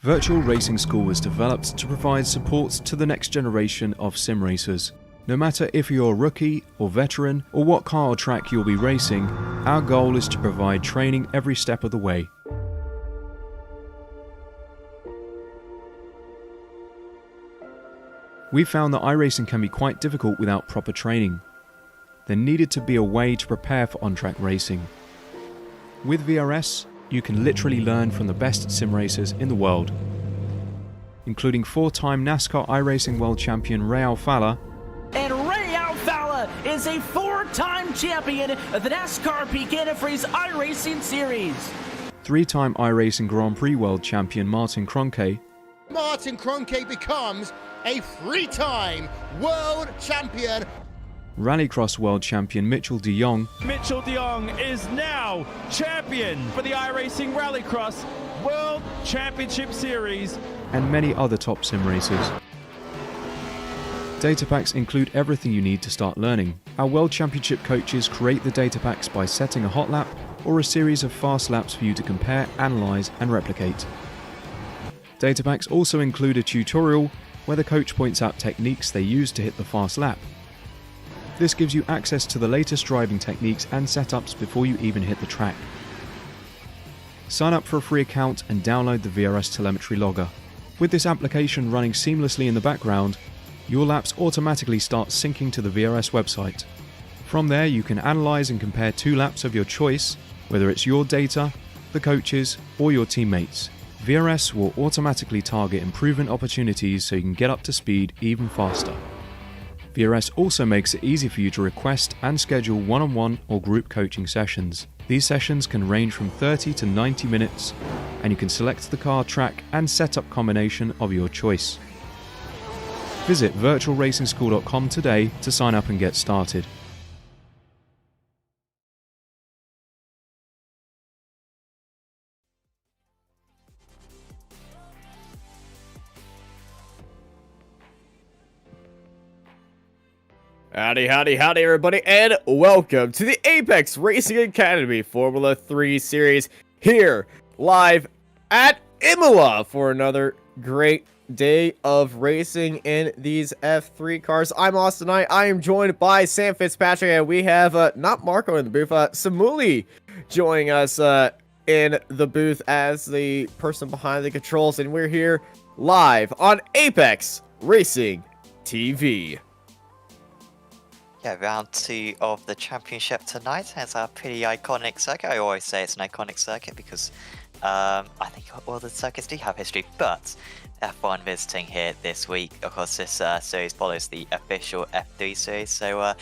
Virtual Racing School was developed to provide support to the next generation of sim racers. No matter if you're a rookie or veteran or what car or track you'll be racing, our goal is to provide training every step of the way. We found that iRacing can be quite difficult without proper training. There needed to be a way to prepare for on-track racing. With VRS, you can literally learn from the best sim racers in the world, including 4-time NASCAR iRacing World Champion Ray Alfala. And Ray Alfala is a 4-time champion of the NASCAR Peak Antifreeze iRacing Series. 3-time iRacing Grand Prix World Champion Martin Kroenke. Martin Kroenke becomes a 3-time world champion. Rallycross World Champion Mitchell de Jong. Mitchell de Jong is now champion for the iRacing Rallycross World Championship Series. And many other top sim racers. Data packs include everything you need to start learning. Our World Championship coaches create the data packs by setting a hot lap or a series of fast laps for you to compare, analyze, and replicate. Data packs also include a tutorial where the coach points out techniques they use to hit the fast lap. This gives you access to the latest driving techniques and setups before you even hit the track. Sign up for a free account and download the VRS telemetry logger. With this application running seamlessly in the background, your laps automatically start syncing to the VRS website. From there, you can analyze and compare 2 laps of your choice, whether it's your data, the coaches, or your teammates. VRS will automatically target improvement opportunities so you can get up to speed even faster. VRS also makes it easy for you to request and schedule one-on-one or group coaching sessions. These sessions can range from 30 to 90 minutes, and you can select the car, track, and setup combination of your choice. Visit virtualracingschool.com today to sign up and get started. Howdy, howdy, howdy, everybody, and welcome to the Apex Racing Academy Formula 3 series here live at Imola for another great day of racing in these F3 cars. I'm Austin Knight. I am joined by Sam Fitzpatrick, and we have not Marco in the booth, Samuli joining us in the booth as the person behind the controls, and we're here live on Apex Racing TV. Yeah, round 2 of the championship tonight has a pretty iconic circuit. I always say it's an iconic circuit because I think all the circuits do have history, but F1 visiting here this week. Of course, this series follows the official F3 series, so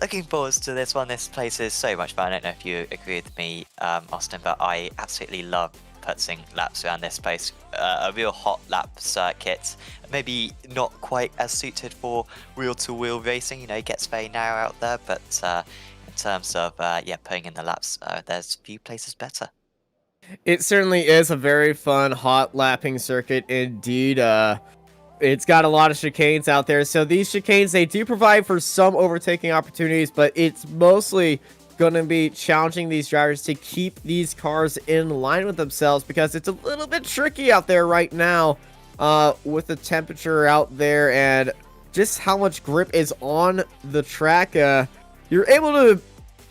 looking forward to this one. This place is so much fun. I don't know if you agree with me, Austin, but I absolutely love putting laps around this place. A real hot lap circuit, maybe not quite as suited for wheel-to-wheel racing. You know, it gets very narrow out there, but in terms of yeah, putting in the laps, there's a few places better. It certainly is a very fun hot lapping circuit indeed. It's got a lot of chicanes out there, so these chicanes, they do provide for some overtaking opportunities, but it's mostly going to be challenging these drivers to keep these cars in line with themselves, because it's a little bit tricky out there right now with the temperature out there and just how much grip is on the track. You're able to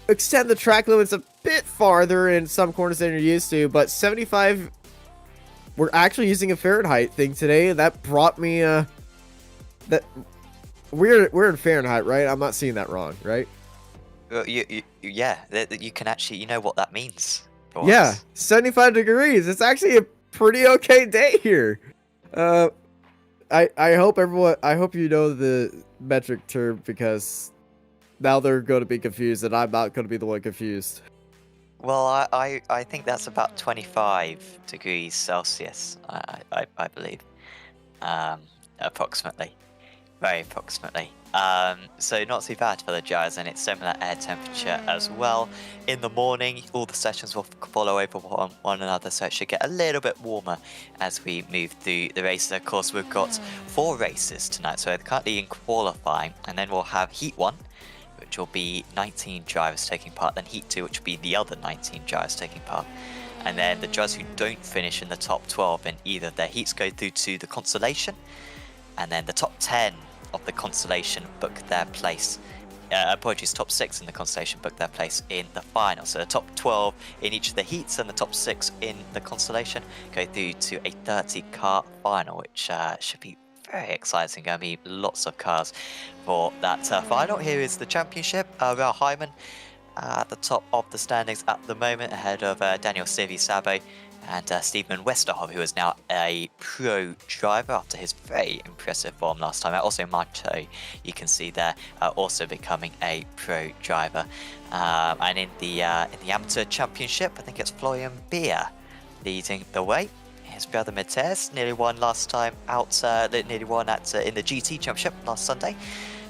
extend the track limits a bit farther in some corners than you're used to, but 75, we're actually using a Fahrenheit thing today. That brought me that we're in Fahrenheit, right? I'm not seeing that wrong, right? Well, yeah, you can actually, you know what that means. Yeah, 75 degrees. It's actually a pretty okay day here. I hope you know the metric term, because now they're going to be confused and I'm not going to be the one confused. Well, I think that's about 25 degrees Celsius, I believe, approximately, very approximately. So not too bad for the drivers, and it's similar air temperature as well. In the morning, all the sessions will follow over one another, so it should get a little bit warmer as we move through the races. Of course, we've got 4 races tonight, so we're currently in qualifying, and then we'll have Heat 1, which will be 19 drivers taking part, then Heat 2, which will be the other 19 drivers taking part, and then the drivers who don't finish in the top 12 in either their heats go through to the consolation, and then the top 10 of the consolation book their place. Apologies, top 6 in the consolation book their place in the final. So the top 12 in each of the heats and the top 6 in the consolation go through to a 30-car final, which should be very exciting. Going to be lots of cars for that final. Here is the championship. Raul Hyman at the top of the standings at the moment, ahead of Daniel Sabo and Stephen Westerhoff, who is now a pro driver after his very impressive form last time. Also Macho, you can see there, also becoming a pro driver. And in the amateur championship, I think it's Florian Beer leading the way. His brother Matez nearly won last time out, nearly won in the GT championship last Sunday.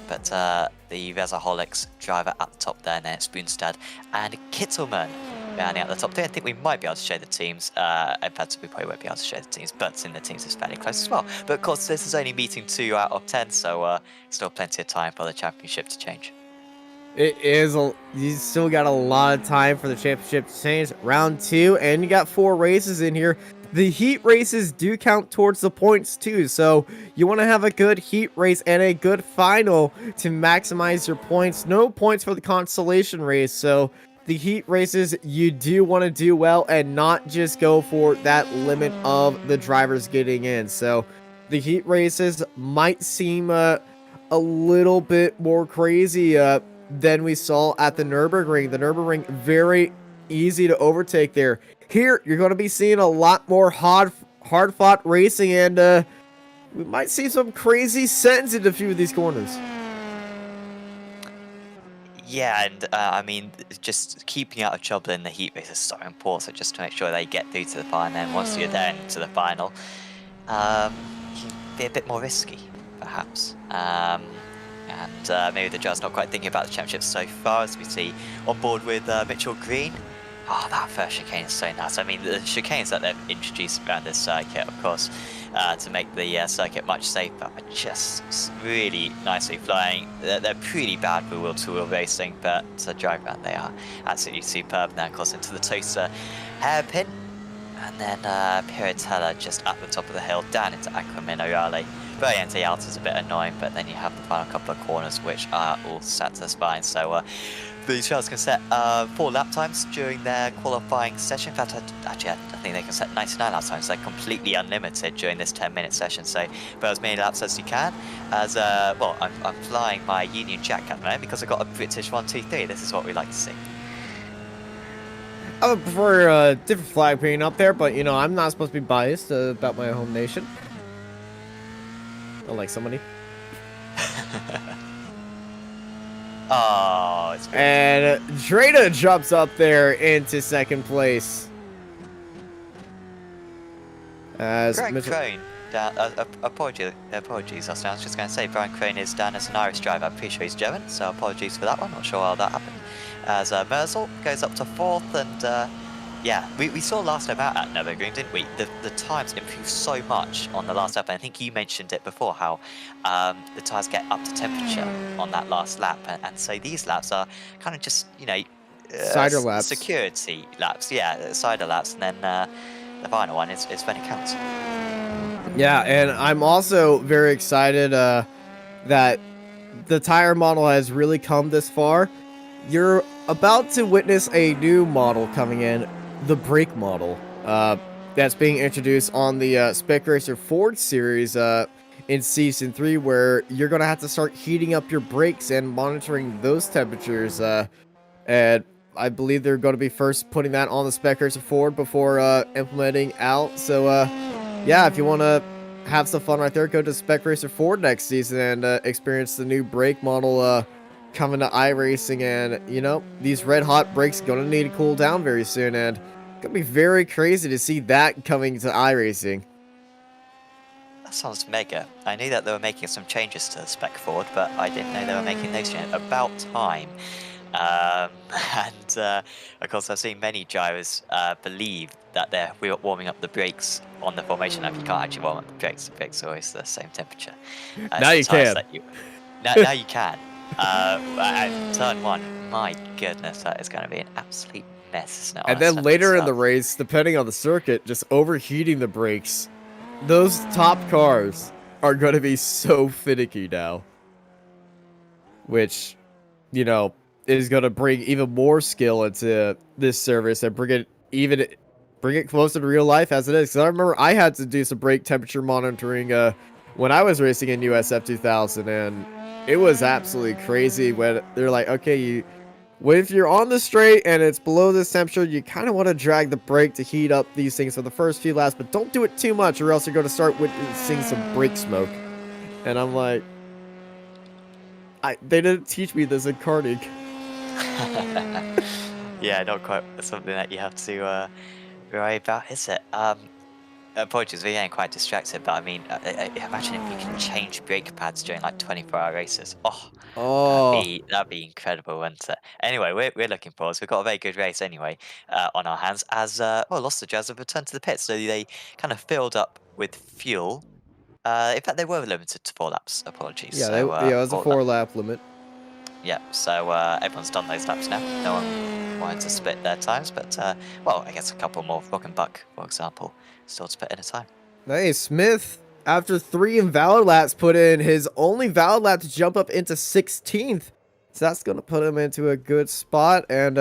But the Resaholics driver at the top there, and then Spoonstad and Kittelman rounding out the top 3. I think we might be able to show the teams. In fact, we probably won't be able to show the teams, but in the teams it's fairly close as well. But of course, this is only meeting 2 out of 10, so still plenty of time for the championship to change. It is. You still got a lot of time for the championship to change. Round 2, and you got 4 races in here. The heat races do count towards the points too, so you want to have a good heat race and a good final to maximize your points. No points for the consolation race, so the heat races you do want to do well and not just go for that limit of the drivers getting in. So the heat races might seem a little bit more crazy than we saw at the Nürburgring. The Nürburgring, very easy to overtake there. Here, you're going to be seeing a lot more hard-fought racing, and we might see some crazy sends in a few of these corners. Yeah, and I mean, just keeping out of trouble in the heat race is so important, just to make sure they get through to the final. And once you're there to the final, you can be a bit more risky, perhaps. And maybe the driver's not quite thinking about the championship so far, as we see on board with Mitchell Green. Oh, that first chicane is so nice. I mean, the chicanes that they've introduced around this circuit, of course, to make the circuit much safer, are just really nicely flying. They're pretty bad for wheel-to-wheel racing, but to drive around, they are absolutely superb. And then, of course, into the Toaster hairpin, and then Piratella just up the top of the hill, down into Aqua Minerale. Variante Alta is a bit annoying, but then you have the final couple of corners, which are all satisfying. So the drivers can set 4 lap times during their qualifying session. In fact, actually, I think they can set 99 lap times. They're completely unlimited during this 10-minute session. So, but as many laps as you can. As well, I'm flying my Union Jack at the moment because I've got a British 123. This is what we like to see. I would prefer a different flag being up there, but you know, I'm not supposed to be biased about my home nation. Unlike somebody. Oh, it's good. And Dreda jumps up there into second place. As Brian Crone, apologies, Austin. I was just going to say, Brian Crone is down as an Irish driver. I'm pretty sure he's German, so apologies for that one. Not sure how that happened. As Merzel goes up to 4th, and yeah, we saw last time out at Nürburgring, didn't we? The times improved so much on the last lap, and I think you mentioned it before, how the tyres get up to temperature on that last lap, and so these laps are kind of just, you know, cider laps, security laps, yeah, cider laps, and then the final one is when it counts. Yeah, and I'm also very excited that the tire model has really come this far. You're about to witness a new model coming in, the brake model, that's being introduced on the Spec Racer Ford series in Season 3, where you're going to have to start heating up your brakes and monitoring those temperatures. And I believe they're going to be first putting that on the Spec Racer Ford before implementing out. So, yeah, if you want to have some fun right there, go to Spec Racer Ford next season and experience the new brake model coming to iRacing. And you know, these red hot brakes gonna need to cool down very soon, and it's gonna be very crazy to see that coming to iRacing. That sounds mega. I knew that they were making some changes to the Spec Ford, but I didn't know they were making those changes. About time. And of course, I've seen many drivers believe that they're warming up the brakes on the formation lap. You can't actually warm up the brakes. The brakes are always the same temperature. Now you can. Now you can. Turn 1, my goodness, that is going to be an absolute mess, isn't it? And then honestly, later in so- the race, depending on the circuit, just overheating the brakes. Those top cars are going to be so finicky now. Which, you know, is going to bring even more skill into this service and bring it closer to real life as it is. Because I remember I had to do some brake temperature monitoring when I was racing in USF 2000, and it was absolutely crazy when they're like, okay, if you're on the straight and it's below this temperature, you kind of want to drag the brake to heat up these things for the first few laps, but don't do it too much or else you're going to start witnessing some brake smoke. And I'm like, they didn't teach me this in karting. Yeah, not quite something that you have to worry about, is it? Apologies, we're getting quite distracted, but I mean, imagine if you can change brake pads during like 24-hour races. That'd be incredible, wouldn't it? Anyway, we're looking forward. So we've got a very good race anyway on our hands. As Lost the Jazz have returned to the pits, so they kind of filled up with fuel. In fact, they were limited to 4 laps. Apologies. Yeah, so, it was a 4-lap limit. Yeah, so everyone's done those laps now. No one wanted to split their times, but well, I guess a couple more. Rock and Buck, for example, still split in a time. Hey, Smith, after 3 invalid laps, put in his only valid lap to jump up into 16th. So that's going to put him into a good spot. And,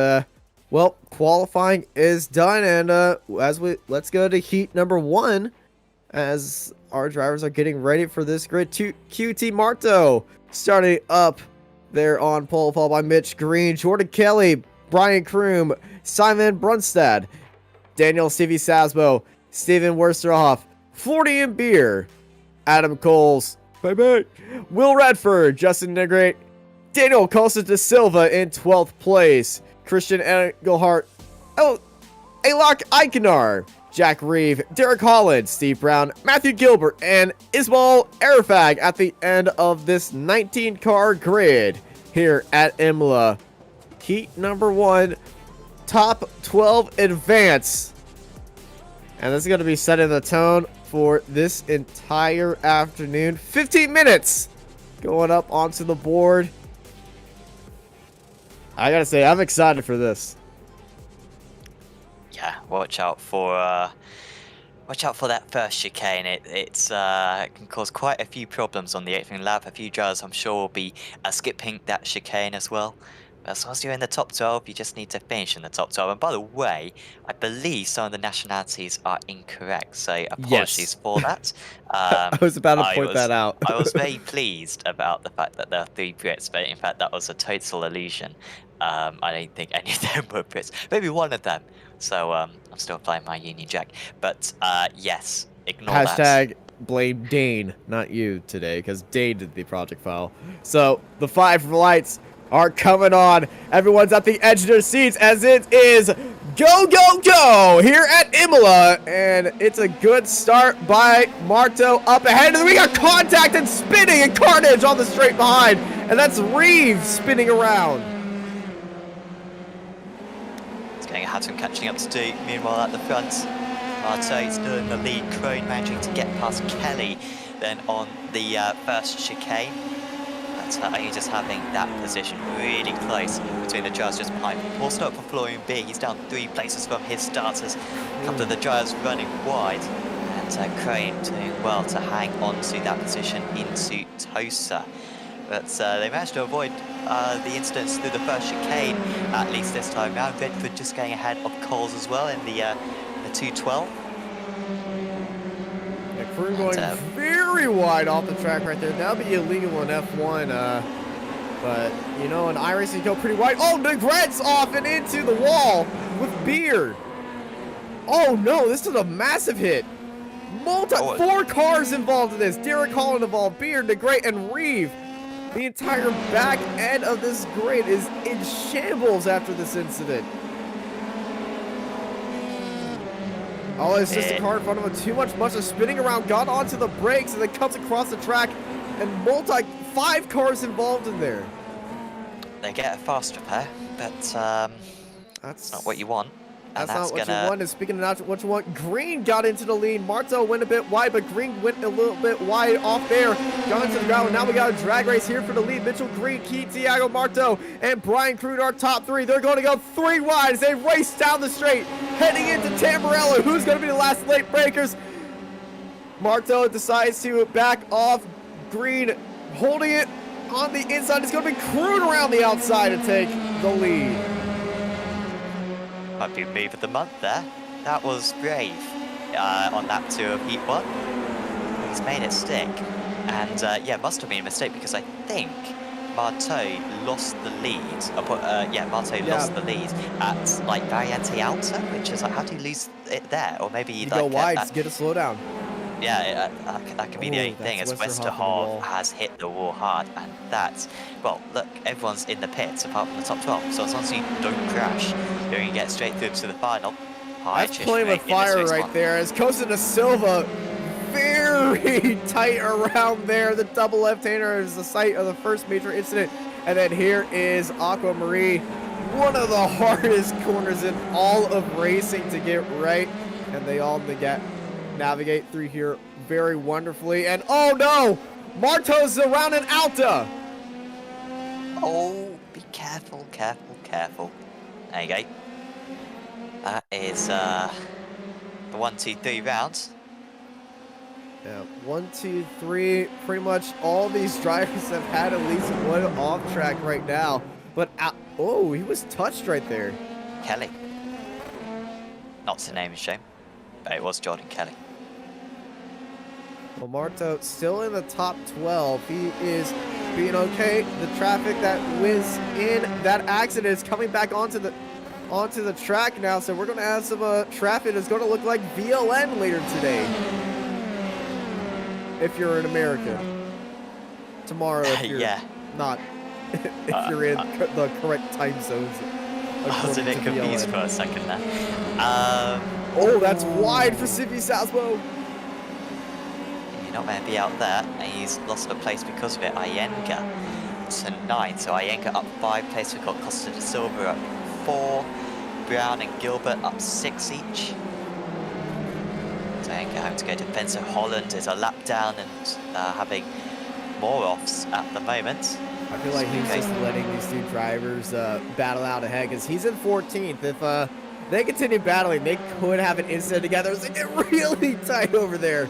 well, qualifying is done. And let's go to heat number 1 as our drivers are getting ready for this grid. QT Marto starting up there on pole, followed by Mitch Green, Jordan Kelly, Brian Kroom, Simon Brunstad, Daniel Stevie Sasbo, Steven Wersterhoff, Florian Beer, Adam Coles, bye-bye, Will Redford, Justin Negrete, Daniel Costa de Silva in 12th place, Christian Engelhart, Alok Eikenar, Jack Reeve, Derek Holland, Steve Brown, Matthew Gilbert, and Ismail Arifag at the end of this 19-car grid here at Imola. Heat number 1, top 12 advance. And this is going to be setting the tone for this entire afternoon. 15 minutes going up onto the board. I got to say, I'm excited for this. Yeah, watch out for that first chicane. It can cause quite a few problems on the 8th lap. A few drivers, I'm sure, will be skipping that chicane as well. But as long as you're in the top 12, you just need to finish in the top 12. And by the way, I believe some of the nationalities are incorrect, so apologies for that. I was about to point that out. I was very pleased about the fact that there are 3 Brits, but in fact that was a total illusion. I don't think any of them were Brits. Maybe one of them. So I'm still playing my Union Jack. But yes, ignore that. Hashtag blame Dane, not you today, because Dane did the project file. So the 5 lights are coming on. Everyone's at the edge of their seats as it is go, go, go here at Imola. And it's a good start by Marto up ahead. And we got contact and spinning and carnage on the straight behind. And that's Reeves spinning around. Had some catching up to do. Meanwhile, at the front, Marto still in the lead. Crone managing to get past Kelly then on the first chicane. But only just having that position really close between the drivers just behind. Poor start for Florian B. He's down 3 places from his starters. A couple of the drivers running wide. And Crone doing well to hang on to that position into Tosa. But they managed to avoid the incidents through the first chicane, at least this time round. Redford just going ahead of Coles as well in the 212. Kroon going very wide off the track right there. That'll be illegal in F1. But, you know, in iRacing, you go pretty wide. Oh, Negret's off and into the wall with Beard. Oh, no, this is a massive hit. 4 cars involved in this. Derek Holland involved, Beard, Negret, and Reeve. The entire back end of this grid is in shambles after this incident. Oh, it's just a car in front of him. Too much of spinning around, got onto the brakes, and then comes across the track. And 5 cars involved in there. They get a fast repair, but that's not what you want. That's not what you want. And speaking of not what you want, Green got into the lead. Marto went a bit wide, but Green went a little bit wide off there. Got into the ground. Now we got a drag race here for the lead. Mitchell Green, Keith, Thiago Marto, and Brian Crude are top 3. They're going to go 3 wide as they race down the straight, heading into Tamburello. Who's going to be the last late breakers? Marto decides to back off. Green holding it on the inside. It's going to be Crude around the outside to take the lead. Might be move of the month there. That was brave on lap 2 of Heat 1. He's made it stick. And yeah, must have been a mistake because I think Marto lost the lead. Marto lost the lead at like Variante Alta, which is like, how do you lose it there? Or maybe you like, go wide, get a slowdown. Yeah, that could be the only thing, as Westerhoff has hit the wall hard, and that's, well, look, everyone's in the pits apart from the top 12, so as long as you don't crash, you're going to get straight through to the final. That's playing with fire right there, as Costa da Silva very tight around there. The double left-hander is the site of the first major incident, and then here is Aquamarine, one of the hardest corners in all of racing to get right, and they all navigate through here very wonderfully. And oh no, Marto's around an Alta. Oh, be careful, careful, careful. There you go. That is the 1, 2, 3 rounds. Yeah, 1, 2, 3. Pretty much all these drivers have had at least one off track right now. But oh, he was touched right there. Kelly. Not to name and shame, but it was Jordan Kelly. Well, Marto still in the top 12. He is being okay. The traffic that was in that accident is coming back onto the track now. So we're going to have some traffic. It's going to look like VLN later today. If you're in America. Tomorrow if you're not. If you're in the correct time zones. I was a bit confused for a second there. Oh, that's wide for Sippy Salzbo. Not going to be out there, and he's lost a place because of it. Iyenga to 9, so Iyenga up 5 places. We've got Costa da Silva up 4, Brown and Gilbert up 6 each. So Iyenga having to go defensive. Holland is a lap down and having more offs at the moment. I feel like he's just letting these two drivers battle out ahead because he's in 14th. If they continue battling, they could have an incident together. So they get really tight over there.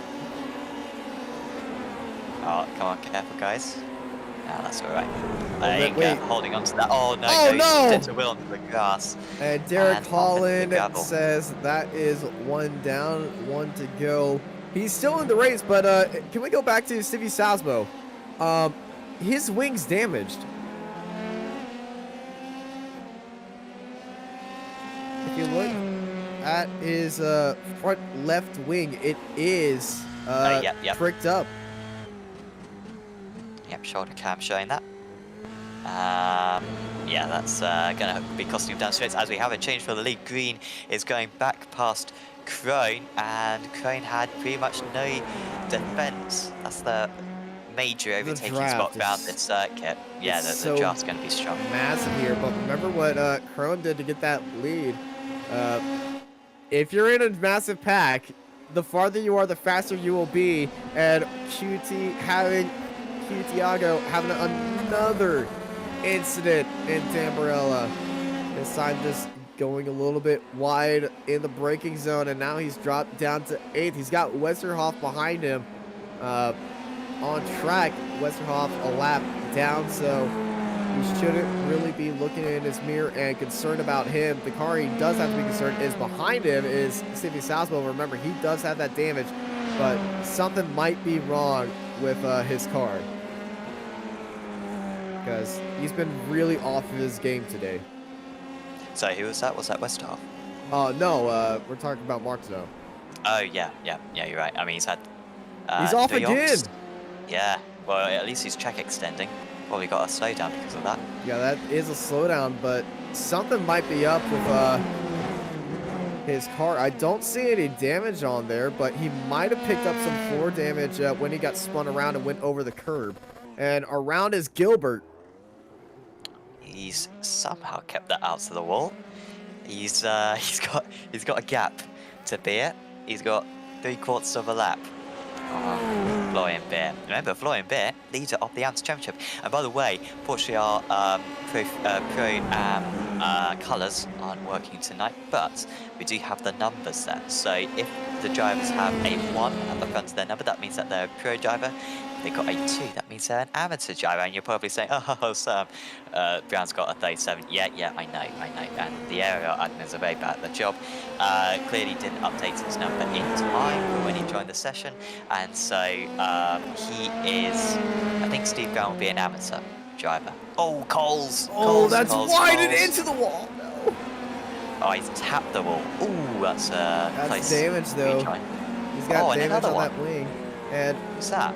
Oh, come on, careful, guys. No, that's all right. Iyenga holding on to that. Oh, no. Oh, no. He's wheel onto the grass. And Derek Holland says that is 1 down, 1 to go. He's still in the race, but can we go back to Stevie Salzbo? His wing's damaged. If you look at his front left wing, it is pricked up. Yep, shoulder cam showing that. Yeah, that's going to be costing him down straight as we have a change for the lead. Green is going back past Crone, and Crone had pretty much no defense. That's the major overtaking spot around this circuit. Yeah, the draft's going to be strong. Massive here, but remember what Crone did to get that lead. If you're in a massive pack, the farther you are, the faster you will be, and Thiago having another incident in Tamburello. This time just going a little bit wide in the braking zone, and now he's dropped down to 8th. He's got Westerhoff behind him on track. Westerhoff a lap down, so he shouldn't really be looking in his mirror and concerned about him. The car he does have to be concerned is behind him is Stevie Salzbo. Remember, he does have that damage, but something might be wrong with his car, because he's been really off of his game today. So who was that? Was that Westerhoff? No, we're talking about Martino. Oh, yeah, you're right. I mean, he's had... he's off again! Yeah, well, at least he's track extending. Probably got a slowdown because of that. Yeah, that is a slowdown, but something might be up with his car. I don't see any damage on there, but he might have picked up some floor damage when he got spun around and went over the curb. And around is Gilbert. He's somehow kept that out to the wall. He's got a gap to beer. He's got 3/4 of a lap. Oh, Florian Beer. Remember, Florian Beer, leader of the Amps Championship. And by the way, fortunately our pro colours aren't working tonight, but we do have the numbers there. So if the drivers have a 1 at the front of their number, that means that they're a pro driver. If they've got a 2, that means they're an amateur driver. And you're probably saying, oh, Sam, Brown's got a 37. Yeah, I know. And the area admins are very bad at the job. Clearly didn't update his number in time for when he joined the session. And so he is, I think Steve Brown will be an amateur driver. Oh, Coles! Oh, that's wide and Coles. into the wall. No. Oh, he's tapped the wall. Ooh, that's close. Damage, though. Retry. He's got and damage another on one. that wing. And What's that?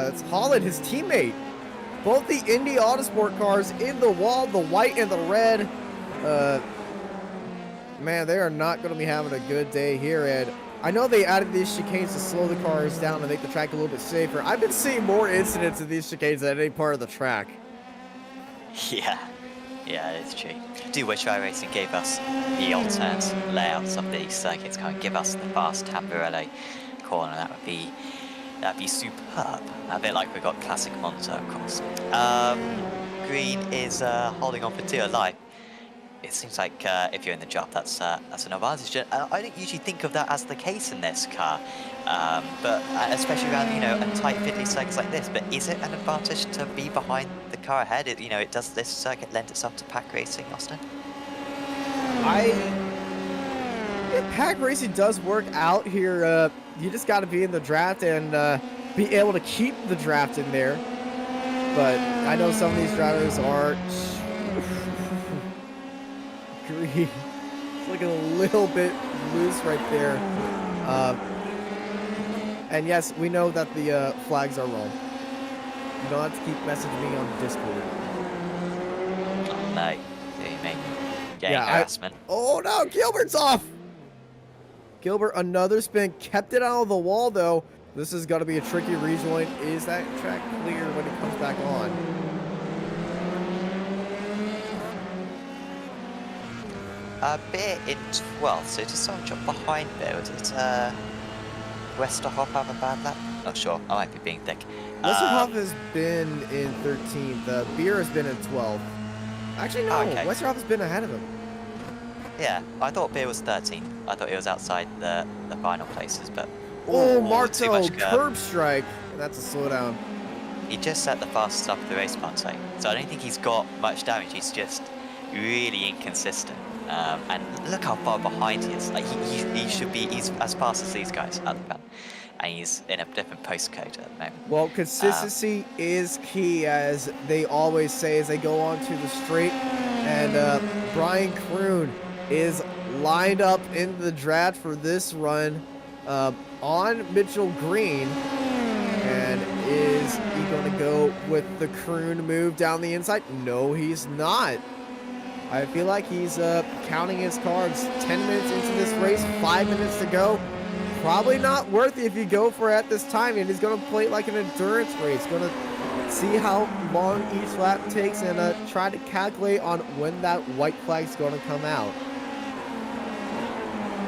it's Holland, his teammate. Both the Indy Autosport cars in the wall, the white and the red. Man, they are not going to be having a good day here. And I know they added these chicanes to slow the cars down and make the track a little bit safer. I've been seeing more incidents of these chicanes than any part of the track. Yeah, it's true. I do wish iRacing gave us the alternate layouts of these circuits, kind of give us the fast Tamburello corner. That'd be superb. A bit like we got Classic Monza, of course. Green is holding on for dear life. It seems like if you're in the job, that's an advantage. I don't usually think of that as the case in this car, but especially around a tight fiddly circuits like this. But is it an advantage to be behind the car ahead? Does this circuit lend itself to pack racing, Austin? Pack racing does work out here. You just got to be in the draft and be able to keep the draft in there. But I know some of these drivers are. Green. It's looking a little bit loose right there. And yes, we know that the flags are wrong. You don't have to keep messaging me on Discord. Oh, no, you mean getting harassment? Oh no, Gilbert's off! Gilbert, another spin, kept it out of the wall though. This is going to be a tricky rejoin. Is that track clear when it comes back on? Beer in 12th, so just someone jump behind Beer. Was it Westerhoff have a bad lap? Not sure, I might be being thick. Westerhoff has been in 13th. Beer has been in 12th. Actually, no. Okay. Westerhoff has been ahead of him. Yeah, I thought Beer was 13th. I thought he was outside the final places, but... Oh, too Marto, much curb strike. That's a slowdown. He just set the fastest up of the race, Marto. So I don't think he's got much damage. He's just really inconsistent. And look how far behind he is. Like he's as fast as these guys at the front. And he's in a different postcode at the moment. Well, consistency is key, as they always say as they go on to the straight. And Brian Kroon is lined up in the draft for this run on Mitchell Green. And is he going to go with the Kroon move down the inside? No, he's not. I feel like he's counting his cards. 10 minutes into this race, 5 minutes to go. Probably not worth it if you go for it at this time. And he's going to play it like an endurance race. Going to see how long each lap takes and try to calculate on when that white flag's going to come out.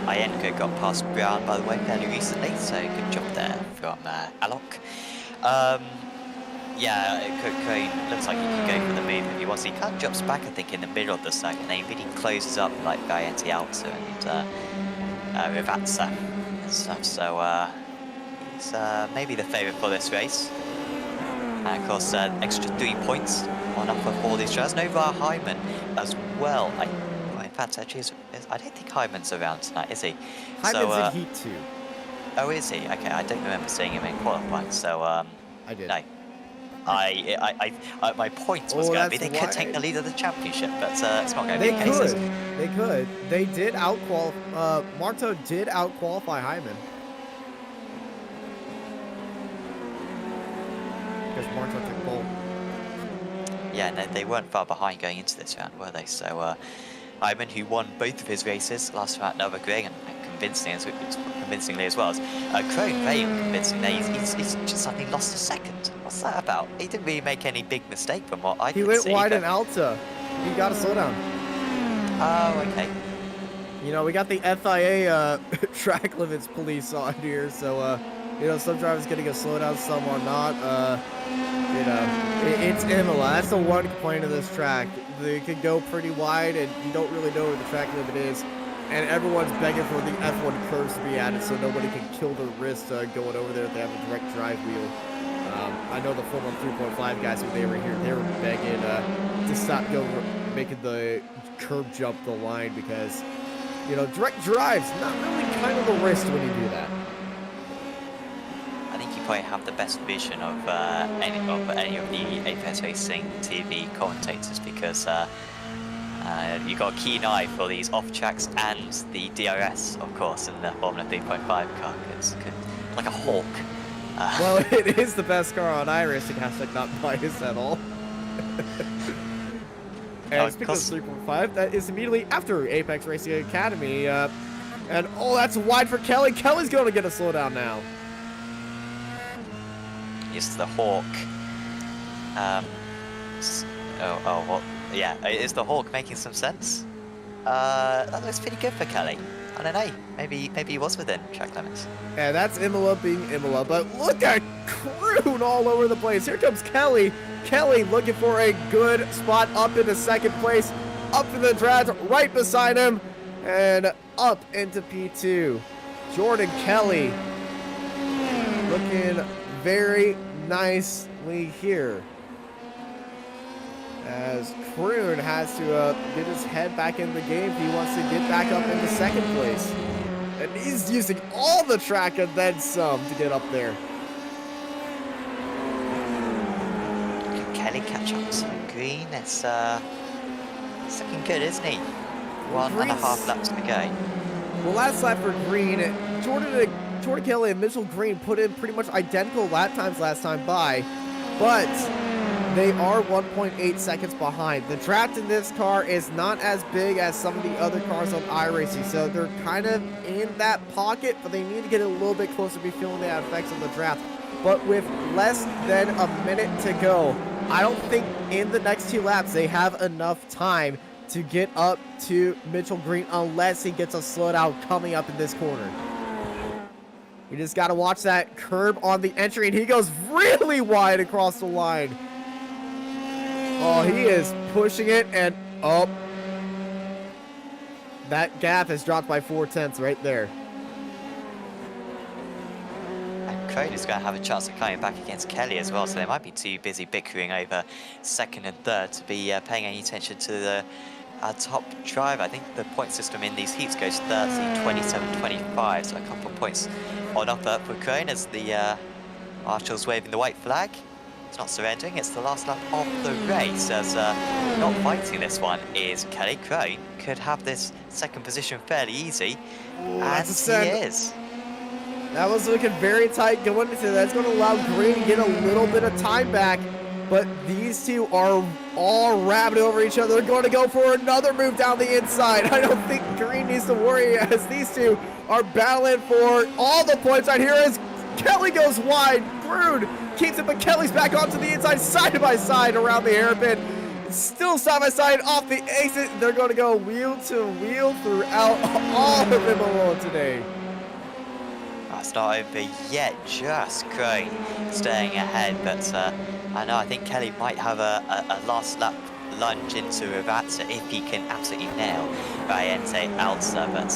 Ienko got past Brown, by the way, fairly recently, so good job there from Alok. Yeah, Crane looks like he can go for the move if he wants. He kind of drops back, I think, in the middle of the circuit, and then he closes up like Valiente Alto and Rivatsa and stuff. So he's maybe the favourite for this race. And of course, extra 3 points on offer for these drivers. No Hyman as well. In fact, actually, I don't think Hyman's around tonight, is he? Hyman's in Heat 2. Oh, is he? Okay, I don't remember seeing him in qualifying, so I did. No. My point was going to be they could take the lead of the championship, but it's not going to be the case. They could. They did outqualify. Marto did outqualify Hyman. Because Marto took pole. Yeah, no, they weren't far behind going into this round, were they? So Hyman, who won both of his races last round, another Greg, and convincingly as well as Crone, very convincingly. He's just suddenly lost a second. What's that about? He didn't really make any big mistake from what I could see. He went wide in Alta. He got a slowdown. Oh, okay. You know, we got the FIA track limits police on here, so, you know, some drivers getting a slowdown, some are not. You know, it's Imola. That's the one complaint of this track. They can go pretty wide, and you don't really know where the track limit is. And everyone's begging for the F1 curves to be added so nobody can kill their wrist going over there if they have a direct drive wheel. I know the Formula 3.5 guys, when they were here, they were begging to stop making the curb jump the line because, you know, direct drive's not really kind of the wrist when you do that. I think you probably have the best vision of any of the Apex Racing TV commentators because you got a keen eye for these off tracks and the DRS, of course, in the Formula 3.5 car. It's like a hawk. Well, it is the best car on iRacing, hashtag not biased at all. And speaking of 3.5, that is immediately after Apex Racing Academy. And oh, that's wide for Kelly. Kelly's going to get a slowdown now. Is the hawk. What? Yeah, is the hawk making some sense? That looks pretty good for Kelly. I don't know. Maybe he was within track limits. Yeah, that's Imola being Imola, but look at Kroon all over the place. Here comes Kelly. Kelly looking for a good spot up into second place, up to the draft, right beside him, and up into P2. Jordan Kelly looking very nicely here, as Kroon has to get his head back in the game if he wants to get back up into second place. And he's using all the track and then some to get up there. Can Kelly catch up to Green? It's looking good, isn't he? 1.5 laps to go. Well, last lap for Green, Jordan Kelly and Mitchell Green put in pretty much identical lap times last time by, but they are 1.8 seconds behind. The draft in this car is not as big as some of the other cars on iRacing, so they're kind of in that pocket, but they need to get a little bit closer to be feeling the effects of the draft. But with less than a minute to go, I don't think in the next 2 laps they have enough time to get up to Mitchell Green unless he gets a slowdown coming up in this corner. You just got to watch that curb on the entry, and he goes really wide across the line. Oh, he is pushing it, and oh, that gap has dropped by 0.4 right there. And Crone is going to have a chance of coming back against Kelly as well, so they might be too busy bickering over second and third to be paying any attention to the top driver. I think the point system in these heats goes 30, 27, 25, so a couple of points on offer for Crone as the marshals waving the white flag. It's not surrendering, it's the last lap of the race, as not fighting this one is Kelly. Crone could have this second position fairly easy. Ooh, and he is. That was looking very tight going into that. It's going to allow Green to get a little bit of time back, but these two are all rabbiting over each other. They're going to go for another move down the inside. I don't think Green needs to worry, as these two are battling for all the points right here as Kelly goes wide. Groon keeps it, but Kelly's back onto the inside, side by side around the hairpin. Still side by side off the exit. They're going to go wheel to wheel throughout all of Imola today. It's not over yet, just Crone staying ahead, but I think Kelly might have a last lap lunge into Rivazza if he can absolutely nail Valiente Alza, but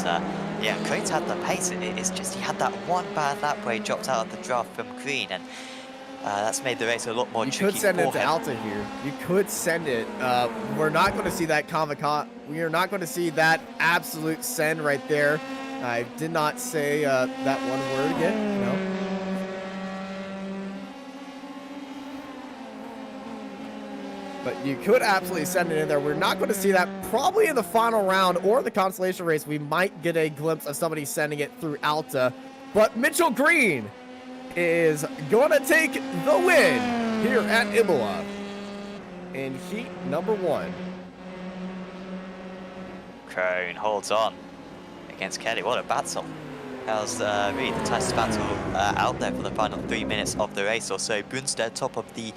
yeah, Crone's had the pace. It's just he had that one bad lap where he dropped out of the draft from Green, and that's made the race a lot more tricky. You could send for it to him. Alta here. You could send it. We're not going to see that we are not going to see that absolute send right there. I did not say that one word again. No. But you could absolutely send it in there. We're not going to see that probably in the final round or the consolation race. We might get a glimpse of somebody sending it through Alta. But Mitchell Green is going to take the win here at Imola in heat number 1. Crone holds on against Kelly. What a battle. That was really the tightest battle out there for the final 3 minutes of the race or so. Brunstead top of the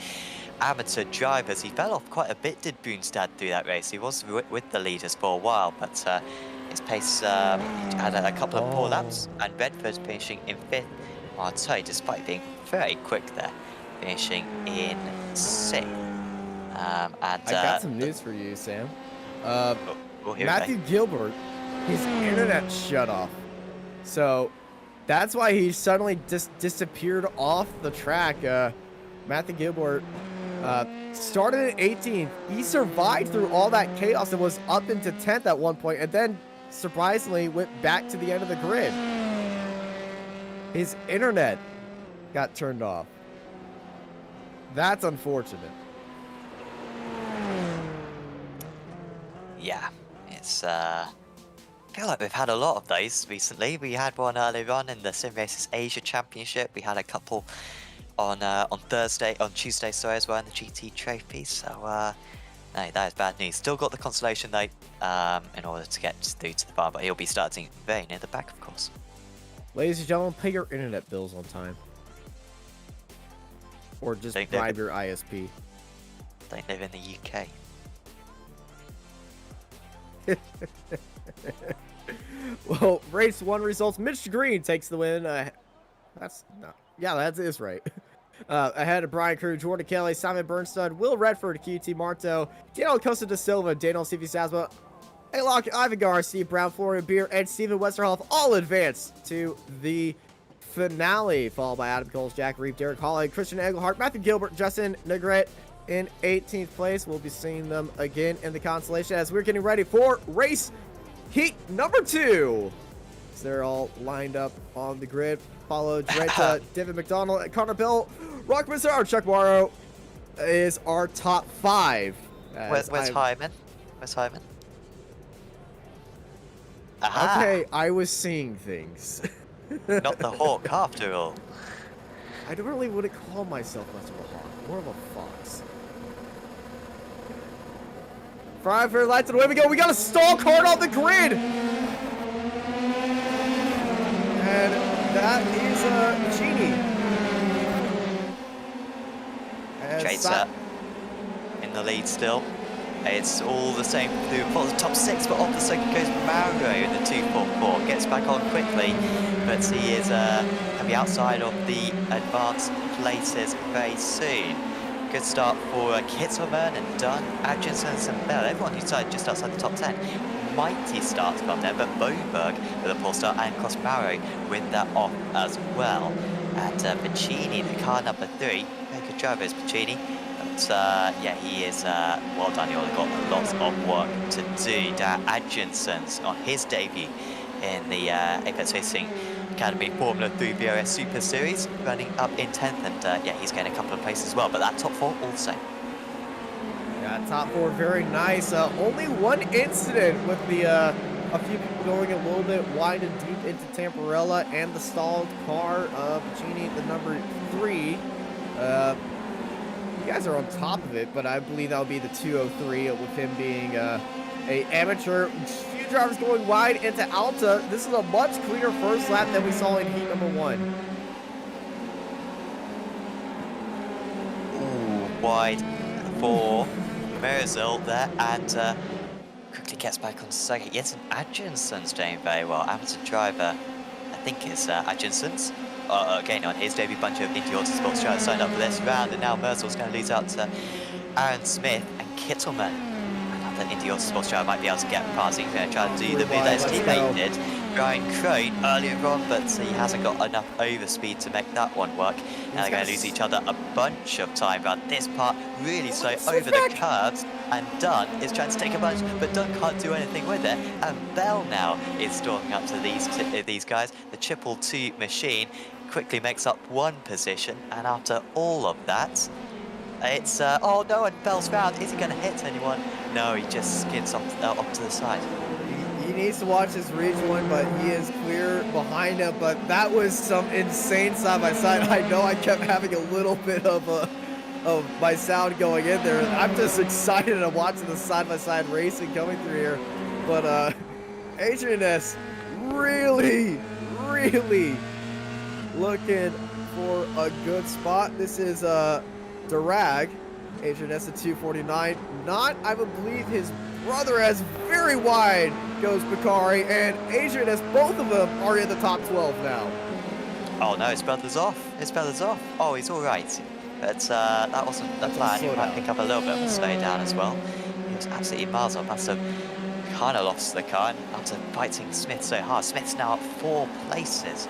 amateur drivers. He fell off quite a bit, did Boonstad, through that race. He was with the leaders for a while, but his pace had a couple of poor laps, and Redford finishing in 5th on toe, despite being very quick there, finishing in 6th. I got some news for you, Sam. Here Matthew Gilbert, his internet shut off. So that's why he suddenly just disappeared off the track. Matthew Gilbert started at 18th. He survived through all that chaos and was up into 10th at one point, and then surprisingly went back to the end of the grid. His internet got turned off. That's unfortunate. Yeah, it's I feel like we've had a lot of those recently. We had one earlier on in the Sim Races Asia Championship. We had a couple on Tuesday, sorry, as well, in the GT Trophy. So no, that is bad news. Still got the consolation though, in order to get through to the bar, but he'll be starting very near the back, of course. Ladies and gentlemen, pay your internet bills on time. Or just bribe your ISP. Don't live in the UK. Well, race 1 results. Mitch Green takes the win. That is right. Ahead of Brian Crew, Jordan Kelly, Simon Bernstein, Will Redford, QT Marto, Daniel Costa da Silva, Daniel CV Sasma, Alok, Ivan Gar, Steve Brown, Florian Beer, and Steven Westerhoff all advance to the finale, followed by Adam Coles, Jack Reep, Derek Hawley, Christian Engelhardt, Matthew Gilbert, Justin Negret in 18th place. We'll be seeing them again in the consolation as we're getting ready for race heat number 2. So they're all lined up on the grid. Followed Drenta, David McDonald, Connor Bell, Rock Mazar, Chuck Morrow is our top 5. Where's Hyman? Where's Hyman? Aha. Okay, I was seeing things. Not the hawk, after all. I don't really wouldn't call myself much of a hawk, more of a fox. Five for lights and away we go. We got a stall card on the grid. And that is Genie. Tracer in the lead still. It's all the same through the top 6, but off the second goes Mauro in the 244. Gets back on quickly, but he is going to be outside of the advanced places very soon. Good start for Kittelman and Dunn, Atkinson and Bell. Everyone who's just outside the top 10. Mighty start from there, but Boberg with a poor start, and Cosmaro with that off as well. And Pacini, the car number 3. Very good job, is Pacini. But yeah, he is well done. He's got lots of work to do. Dan Atkinson's on his debut in the Apex Racing Academy Formula 3 VRS Super Series, running up in 10th, and yeah, he's getting a couple of places as well, but that top 4 also. Yeah, top 4 very nice. Only one incident with the a few people going a little bit wide and deep into Tamparella and the stalled car. Pacini, the number 3. You guys are on top of it, but I believe that would be the 203 with him being a amateur. Few drivers going wide into Alta. This is a much cleaner first lap than we saw in heat number 1. Ooh, wide for Merizil there, and quickly gets back on second. Yes, and Atkinson's doing very well. Amateur driver, I think it's Atkinson's. Again, on his debut, bunch of Indy Autosports drivers signed up for this round, and now Merzil's going to lose out to Aaron Smith and Kittelman. Another Indy Autosports driver might be able to get past. He's going to try to do the move that his teammate did. Ryan Crone earlier on, but he hasn't got enough overspeed to make that one work. Now they're going to lose each other a bunch of time around this part, really slow over the curves, and Dunn is trying to take a bunch, but Dunn can't do anything with it, and Bell now is stalking up to these guys. The 222 machine quickly makes up 1 position, and after all of that, it's oh no, and Bell's round. Is he going to hit anyone? No, he just skids off to the side. He needs to watch his reach one, but he is clear behind him. But that was some insane side-by-side. I know I kept having a little bit of my sound going in there. I'm just excited to watching the side-by-side racing coming through here. But Adrian S really looking for a good spot. This is Durag Adrian S at 249. Not, I believe, his brother as very wide goes Bakari, and Adrian S, both of them are in the top 12 now. Oh no, his brother's off. His brother's off. Oh, he's all right. But that wasn't the plan. He might pick up a little bit of a slowdown as well. He was absolutely miles off. Must have kind of lost the car after fighting Smith so hard. Smith's now at 4 places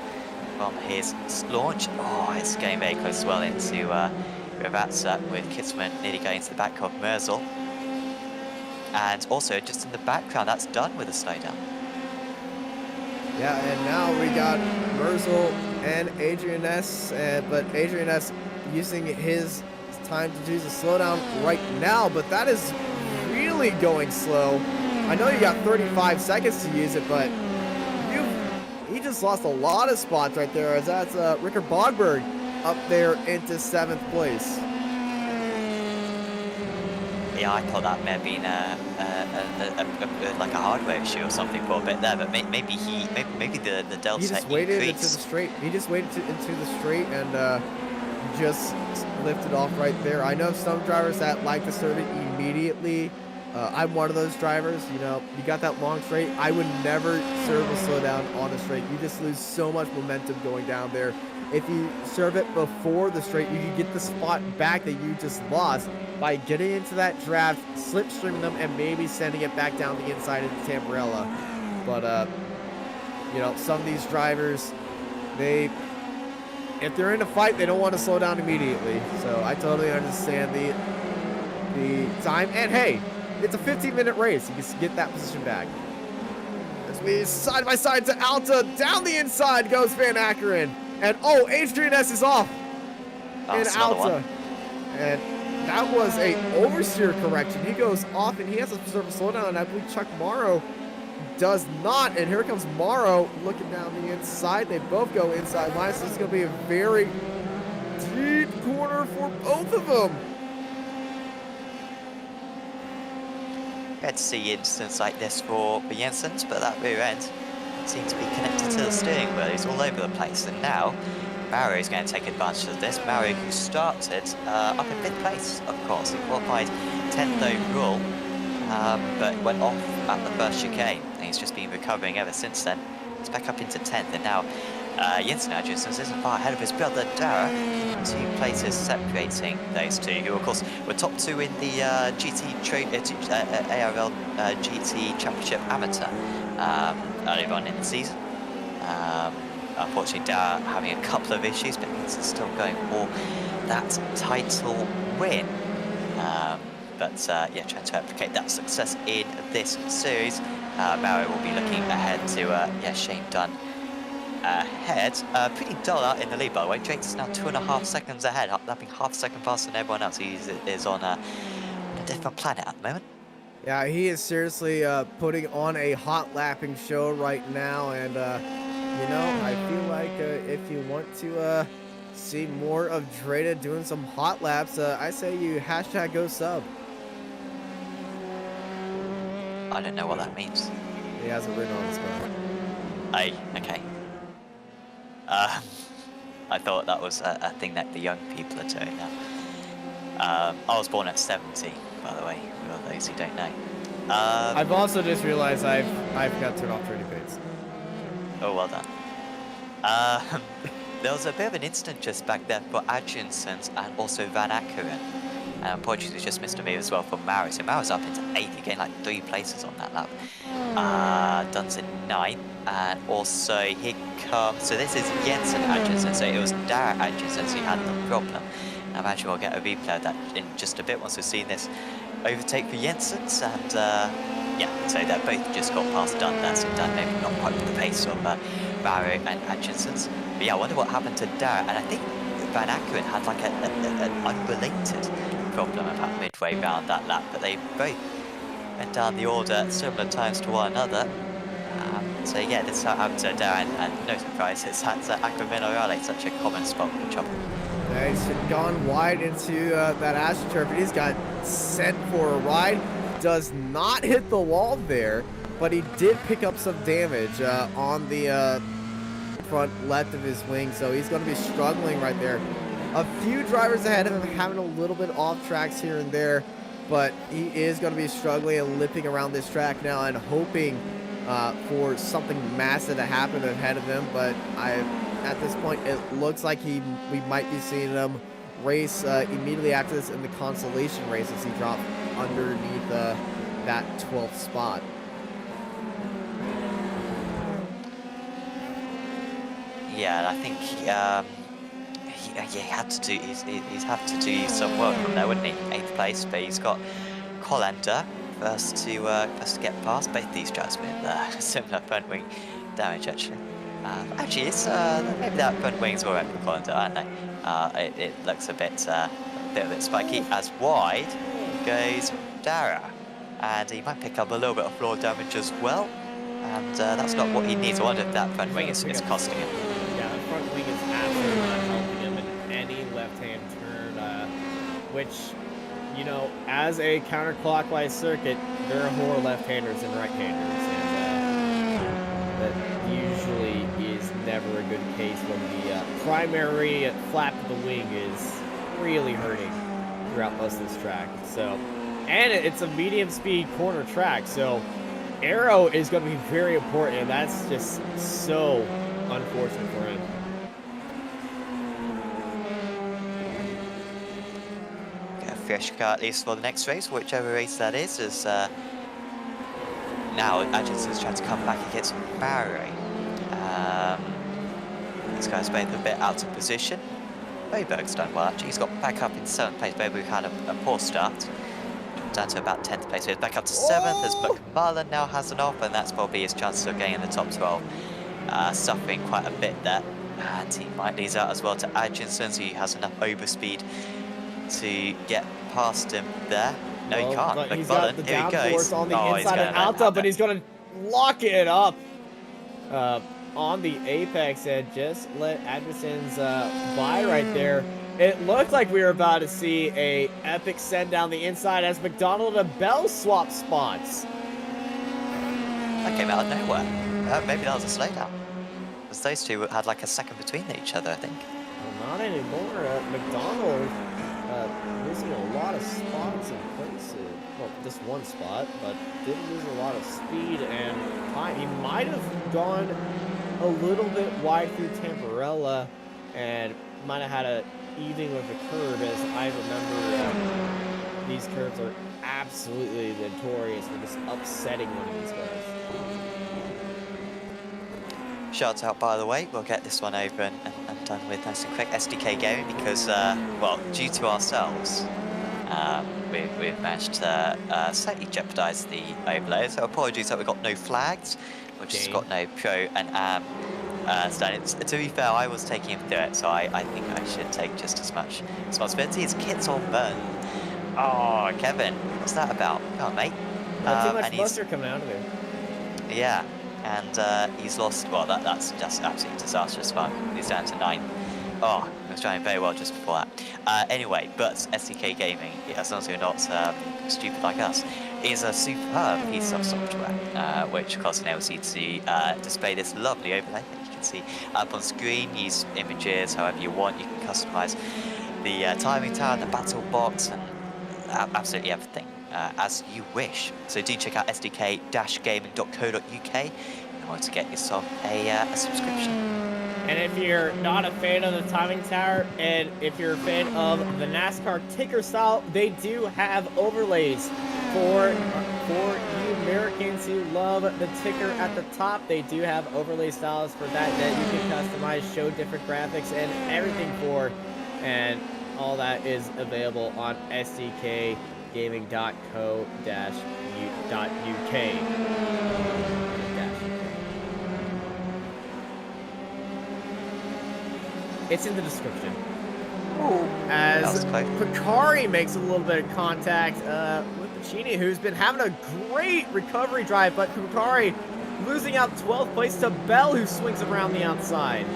from his launch. Oh, it's getting very close as well into Ravatsa, with Kitsman nearly going into the back of Merzel. And also, just in the background, that's done with a slowdown. Yeah, and now we got Merzel and Adrian S, but Adrian S using his time to do the slowdown right now, but that is really going slow. I know you got 35 seconds to use it, but he just lost a lot of spots right there, as that's Rickard Bogberg up there into 7th place. Yeah, I thought that may have been like a hardware issue or something for a bit there, but maybe the delta He just waited increased. into the straight. He just waited into the straight and just lifted off right there. I know some drivers that like to serve it immediately. I'm one of those drivers. You know, you got that long straight. I would never serve a slowdown on a straight. You just lose so much momentum going down there. If you serve it before the straight, you can get the spot back that you just lost by getting into that draft, slipstreaming them, and maybe sending it back down the inside into Tamburella. But, you know, some of these drivers, if they're in a fight, they don't want to slow down immediately. So I totally understand the time. And hey, it's a 15-minute race. You can get that position back. As we side by side to Alta, down the inside goes Van Ackeren. And oh, Adrian S is off in Alta. And that was a oversteer correction. He goes off and he has to preserve a slowdown. And I believe Chuck Morrow does not. And here comes Morrow looking down the inside. They both go inside line. So it's going to be a very deep corner for both of them. Had to see instances like this for Jensens, but that rear end seems to be connected to the steering wheel. He's all over the place, and now Mario is going to take advantage of this. Mario, who started up in 5th place, of course. He qualified 10th overall, but went off at the first chicane, and he's just been recovering ever since then. He's back up into 10th, and now Jensen Adjustments isn't far ahead of his brother Dara, 2 places separating those two, who of course were top 2 in the ARL GT Championship Amateur earlier on in the season. Unfortunately, Dara having a couple of issues, but he's still going for that title win. Yeah, trying to replicate that success in this series. Mario will be looking ahead to Shane Dunn ahead. Pretty dull out in the lead, by the way. Drake's is now 2.5 seconds ahead, lapping half a second faster than everyone else. He is on a different planet at the moment. Yeah, he is seriously putting on a hot lapping show right now, and you know, I feel like if you want to see more of Dreda doing some hot laps, I say you hashtag go sub. I don't know what that means. He has it written on his car. Okay. I thought that was a thing that the young people are doing now. I was born at 70, by the way, for those who don't know. I've also just realized I've got to turn off trading pates. Oh, well done. There was a bit of an incident just back there for Adjinsons and also Van Ackeren. And unfortunately, just missed a move as well for Mario. So Mario's up into 8th, he gained like 3 places on that lap. Dunn's in 9th, and also here comes, so this is Jensen Adjinson, so it was Dara Adjinson who had the problem. I imagine we'll get a replay of that in just a bit once we've seen this overtake for Jensens, and yeah, so they both just got past Dunn there, so Dunn maybe not quite with the pace of Mario and Adjinsons. But yeah, I wonder what happened to Dara, and I think Van Ackeren had like an unrelated problem about midway round that lap, but they both went down the order at similar times to one another. So yeah, this happened to Darren, and no surprise, it's at Acrominerale, such a common spot for trouble. Yeah, he's gone wide into that AstroTurf, and he's got sent for a ride. Does not hit the wall there, but he did pick up some damage on the front left of his wing, so he's going to be struggling right there. A few drivers ahead of him having a little bit off tracks here and there, but he is going to be struggling and limping around this track now and hoping for something massive to happen ahead of him. But at this point, it looks like we might be seeing him race immediately after this in the consolation race as he dropped underneath that 12th spot. Yeah, and I think he had to do he's had to do some work from there, wouldn't he? 8th place, but he's got Colander first to get past. Both these drivers with similar front wing damage actually. Actually, it's maybe that front wing's alright for Colander, I don't know. It looks a bit spiky. As wide goes Dara, and he might pick up a little bit of floor damage as well. And that's not what he needs. I wonder if that front wing is costing him. Yeah, the front wing is absolutely not helping him in any left-hand turn, which, you know, as a counterclockwise circuit, there are more left-handers than right-handers, and that usually is never a good case when the primary flap of the wing is really hurting throughout most of this track. So, and it's a medium-speed corner track, so aero is going to be very important, and that's just so unfortunate for him. Get a fresh car at least for the next race, whichever race that is. Now Atchinson's trying to come back against Barry. These guys both a bit out of position. Bayberg's done well actually. He's got back up in 7th place. Bayberg had a poor start. Down to about 10th place. So he's back up to 7th as McMullen now has an off, and that's probably his chances of getting in the top 12. Suffering quite a bit there. And he might lose out as well to Atkinson, so he has enough overspeed to get past him there. No, he can't. McMullen, here he goes. On the inside and out, but he's going to lock it up on the apex and just let Atkinson's buy right there. It looked like we were about to see a epic send down the inside as McDonald and Bell swap spots. That came out of nowhere. Maybe that was a slowdown. Because those two had like a second between each other, I think. Well, not anymore. McDonald losing a lot of spots in places. Well, just one spot, but did lose a lot of speed and time. He might have gone a little bit wide through Tamburella and might have had a evening with the curb, as I remember these curbs are absolutely notorious for just upsetting one of these guys. Shout out, by the way, we'll get this one open and done with nice and quick. SDK Gaming, because, well, due to ourselves, we've managed to slightly jeopardize the overlay, so apologies that we got no flags, we've just got no pro and am. To be fair, I was taking him through it, so I think I should take just as much responsibility. His kit's all burnt. Oh, Kevin, what's that about? Come on, mate. Not too much buster coming out of there. Yeah, and he's lost. Well, that's just absolutely disastrous fun. He's down to 9. Oh, he was trying very well just before that. Anyway, but SDK Gaming, as long as you're not stupid like us, is a superb piece of software, which of course enables you to display this lovely overlay that you can see up on screen. Use images however you want. You can customize the timing tower, the battle box, and absolutely everything as you wish. So do check out sdk-gaming.co.uk in order to get yourself a subscription. And if you're not a fan of the timing tower, and if you're a fan of the NASCAR ticker style, they do have overlays for you Americans who love the ticker at the top. They do have overlay styles for that you can customize, show different graphics and everything for, and all that is available on sdkgaming.co.uk. It's in the description. Ooh, as Picari makes a little bit of contact with Pacini, who's been having a great recovery drive, but Picari losing out 12th place to Bell, who swings around the outside.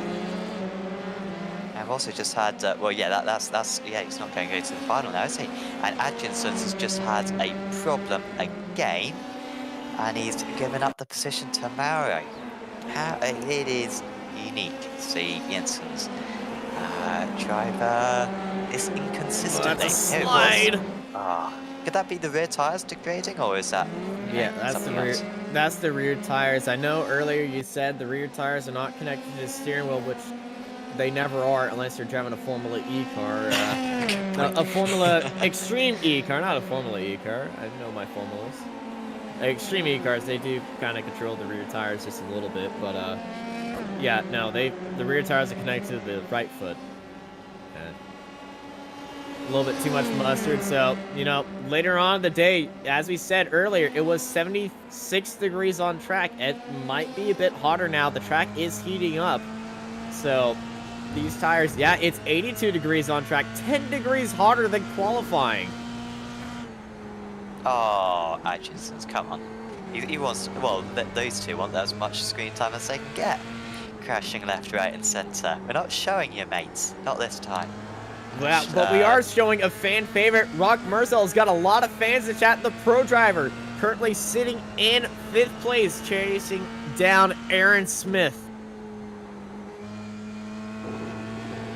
I've also just had, well, yeah, that's yeah, he's not going to go to the final now, is he? And Atkinson's has just had a problem again, and he's given up the position to Mauro. It is unique to see Jensen's Driver is inconsistent. Oh, that's a slide. Could that be the rear tires degrading, or is that? Yeah, that's the something rear. else? That's the rear tires. I know earlier you said the rear tires are not connected to the steering wheel, which they never are unless you're driving a Formula E car. A Formula Extreme E car, not a Formula E car. I know my formulas. Extreme E cars, they do kind of control the rear tires just a little bit, but yeah, no, the rear tires are connected to the right foot. And a little bit too much mustard. So, you know, later on in the day, as we said earlier, it was 76 degrees on track. It might be a bit hotter now. The track is heating up. So these tires, yeah, it's 82 degrees on track, 10 degrees hotter than qualifying. Oh, Atchinson's, come on. He wants, well, those two want as much screen time as they can get. Crashing left, right, and center. We're not showing you, mates. Not this time. Well, but we are showing a fan favorite. Rock Merzel's got a lot of fans in chat. The pro driver currently sitting in 5th place, chasing down Aaron Smith.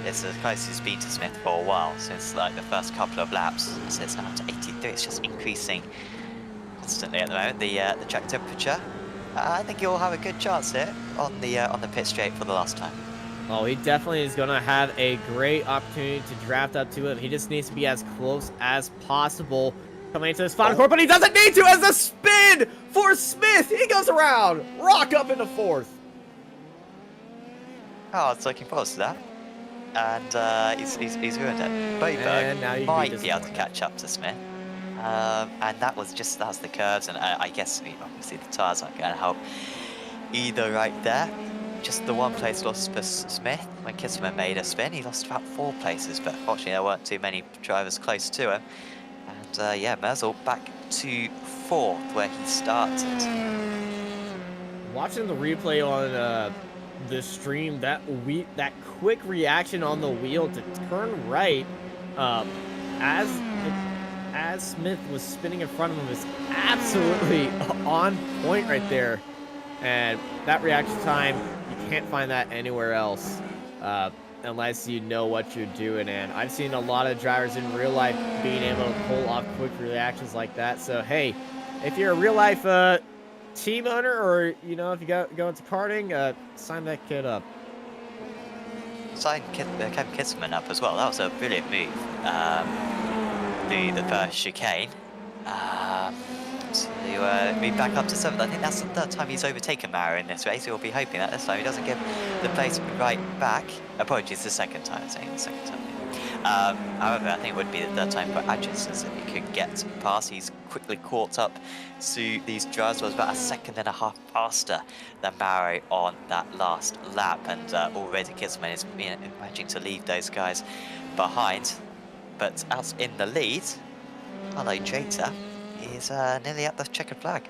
It's the closest it's been to Smith for a while, since like the first couple of laps. So it's now up to 83. It's just increasing constantly at the moment. The track temperature. I think you'll have a good chance here on the pit straight for the last time. Oh, he definitely is going to have a great opportunity to draft up to it. He just needs to be as close as possible coming into this final corner, but he doesn't need to as a spin for Smith. He goes around. Rock up into 4th. Oh, I was looking forward to that. And he's ruined it. Boberg might be able to catch up to Smith. And that's the curves, and I guess obviously the tyres aren't going to help either right there. Just the 1 place loss for Smith. When Kisman made a spin, he lost about 4 places, but fortunately there weren't too many drivers close to him. And yeah, Merzel back to 4th where he started. Watching the replay on the stream, that quick reaction on the wheel to turn right as Smith was spinning in front of him is absolutely on point right there. And that reaction time, you can't find that anywhere else unless you know what you're doing. And I've seen a lot of drivers in real life being able to pull off quick reactions like that. So, hey, if you're a real life team owner, or, you know, if you go into karting, sign that kid up. Sign Kevin Kisman up as well. That was a brilliant move. The first chicane. To move back up to 7th. I think that's the 3rd time he's overtaken Mara in this race. He'll be hoping that this time he doesn't give the place right back. Apologies, the 2nd time. I'm saying the 2nd time. However, I think it would be the 3rd time for Atchison if he could get past. He's quickly caught up to these drivers. Was about a 1.5 seconds faster than Mara on that last lap, and already Kisman is managing to leave those guys behind. But out in the lead, hello Drayton, is nearly at the checkered flag.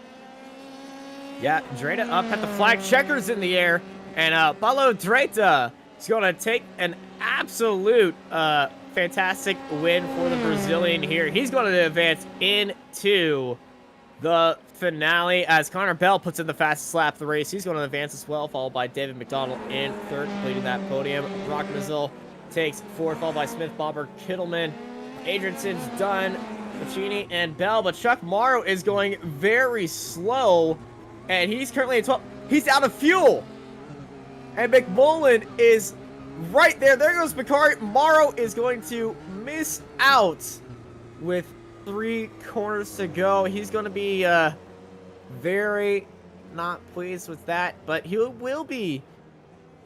Yeah, Drayton up at the flag, checkers in the air, and Paulo Drayton is going to take an absolute fantastic win for the Brazilian here. He's going to advance into the finale as Connor Bell puts in the fastest lap of the race. He's going to advance as well, followed by David McDonald in 3rd, completing that podium. Rock Brazil takes 4th, followed by Smith, Bobber, Kittleman. Adrianson's done, Pacini, and Bell, but Chuck Morrow is going very slow, and he's currently at 12. He's out of fuel, and McMullen is right there. There goes Bakari. Morrow is going to miss out with 3 corners to go. He's going to be very not pleased with that, but he will be.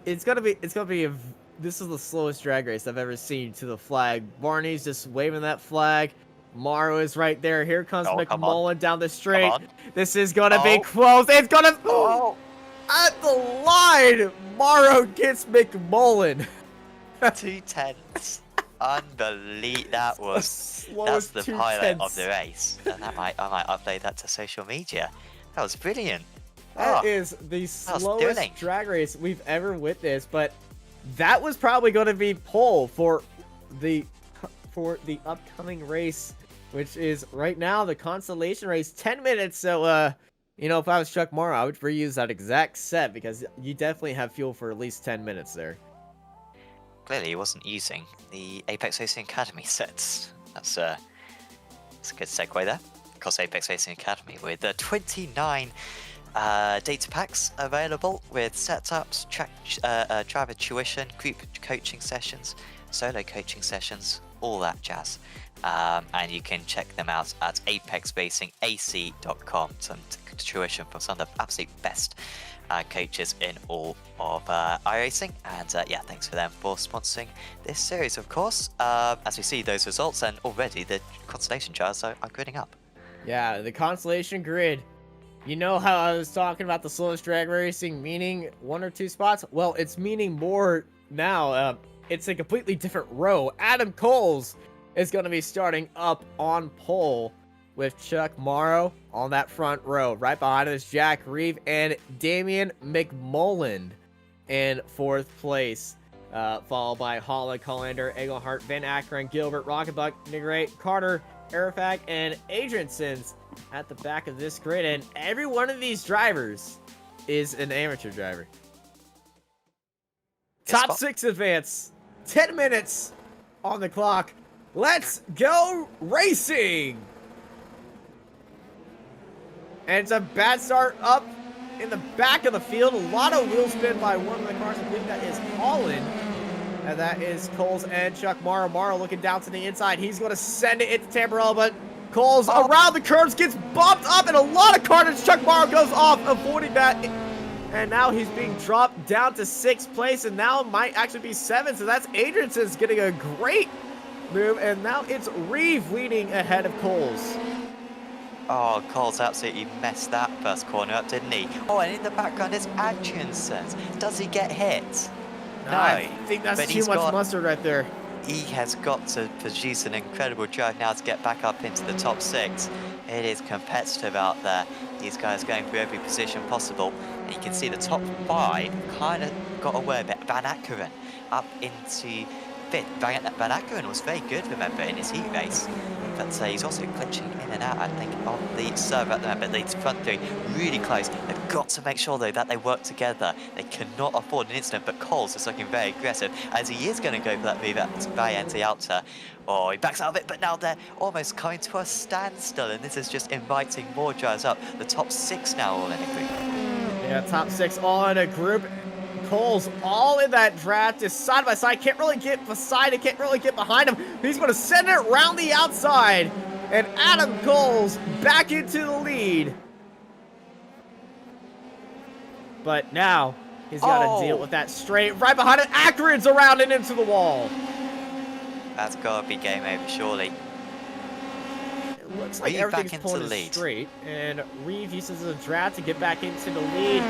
It's gonna be a. This is the slowest drag race I've ever seen to the flag. Barney's just waving that flag. Morrow is right there. Here comes McMullen down the straight. This is going to be close. It's going to... At the line, Morrow gets McMullen. 2/10. Unbelievable. That's the highlight of the race. And I might upload that to social media. That was brilliant. That is the slowest drag race we've ever witnessed, but that was probably going to be pole for the upcoming race, which is right now the consolation race, 10 minutes. So, you know, if I was Chuck Morrow, I would reuse that exact set because you definitely have fuel for at least 10 minutes there. clearly he wasn't using the Apex Racing Academy sets. That's a good segue there. Of course, Apex Racing Academy with 29 data packs available with setups, driver tuition, group coaching sessions, solo coaching sessions, all that jazz. And you can check them out at apexracingac.com. Some tuition from some of the absolute best coaches in all of iRacing. And yeah, thanks for them for sponsoring this series, of course. As we see those results, and already the constellation jars are gridding up. Yeah, the constellation grid. You know how I was talking about the slowest drag racing meaning 1 or 2 spots? Well, it's meaning more now. It's a completely different row. Adam Coles is going to be starting up on pole with Chuck Morrow on that front row. Right behind him is Jack Reeve and Damian McMullen in 4th place. Followed by Holland, Collander, Egelhart, Van Ackeren, Gilbert, Rocketbuck, Negrate, Carter, Arafag, and Adriansons at the back of this grid. And every one of these drivers is an amateur driver. Top 6 advance. 10 minutes on the clock. Let's go racing! And it's a bad start up in the back of the field. A lot of wheel spin by one of the cars. I believe that is Holland. And that is Coles and Chuck Morrow. Morrow looking down to the inside. He's going to send it into Tamborello, but Coles around the curves gets bumped up and a lot of carnage. Chuck Morrow goes off, avoiding that. And now he's being dropped down to 6th place, and now might actually be 7th. So that's Adrianson's getting a great move, and now it's Reeve leading ahead of Coles. Oh, Coles absolutely messed that first corner up, didn't he? Oh, and in the background is Adrianson. Does he get hit? No. I think that's too much mustard right there. He has got to produce an incredible drive now to get back up into the top 6. It is competitive out there. These guys going for every position possible. And you can see the top 5 kind of got away a bit. Van Ackeren up into 5th. Van Ackeren was very good, remember, in his heat race. But he's also glitching in and out, I think, on the server at the moment. The front 3 really close. They've got to make sure, though, that they work together. They cannot afford an incident, but Coles is looking very aggressive, as he is going to go for that move at Variante Alta. Oh, he backs out of it, but now they're almost coming to a standstill, and this is just inviting more drivers up. The top 6 now all in a group. Yeah, top 6 all in a group. Coles all in that draft, just side by side, can't really get beside it, can't really get behind him. He's going to send it around the outside, and Adam Coles back into the lead. But now he's got to deal with that straight right behind it. Ackeren's around and into the wall. That's got to be game over, surely. It looks like everything's pulling straight, and Reeve uses the draft to get back into the lead.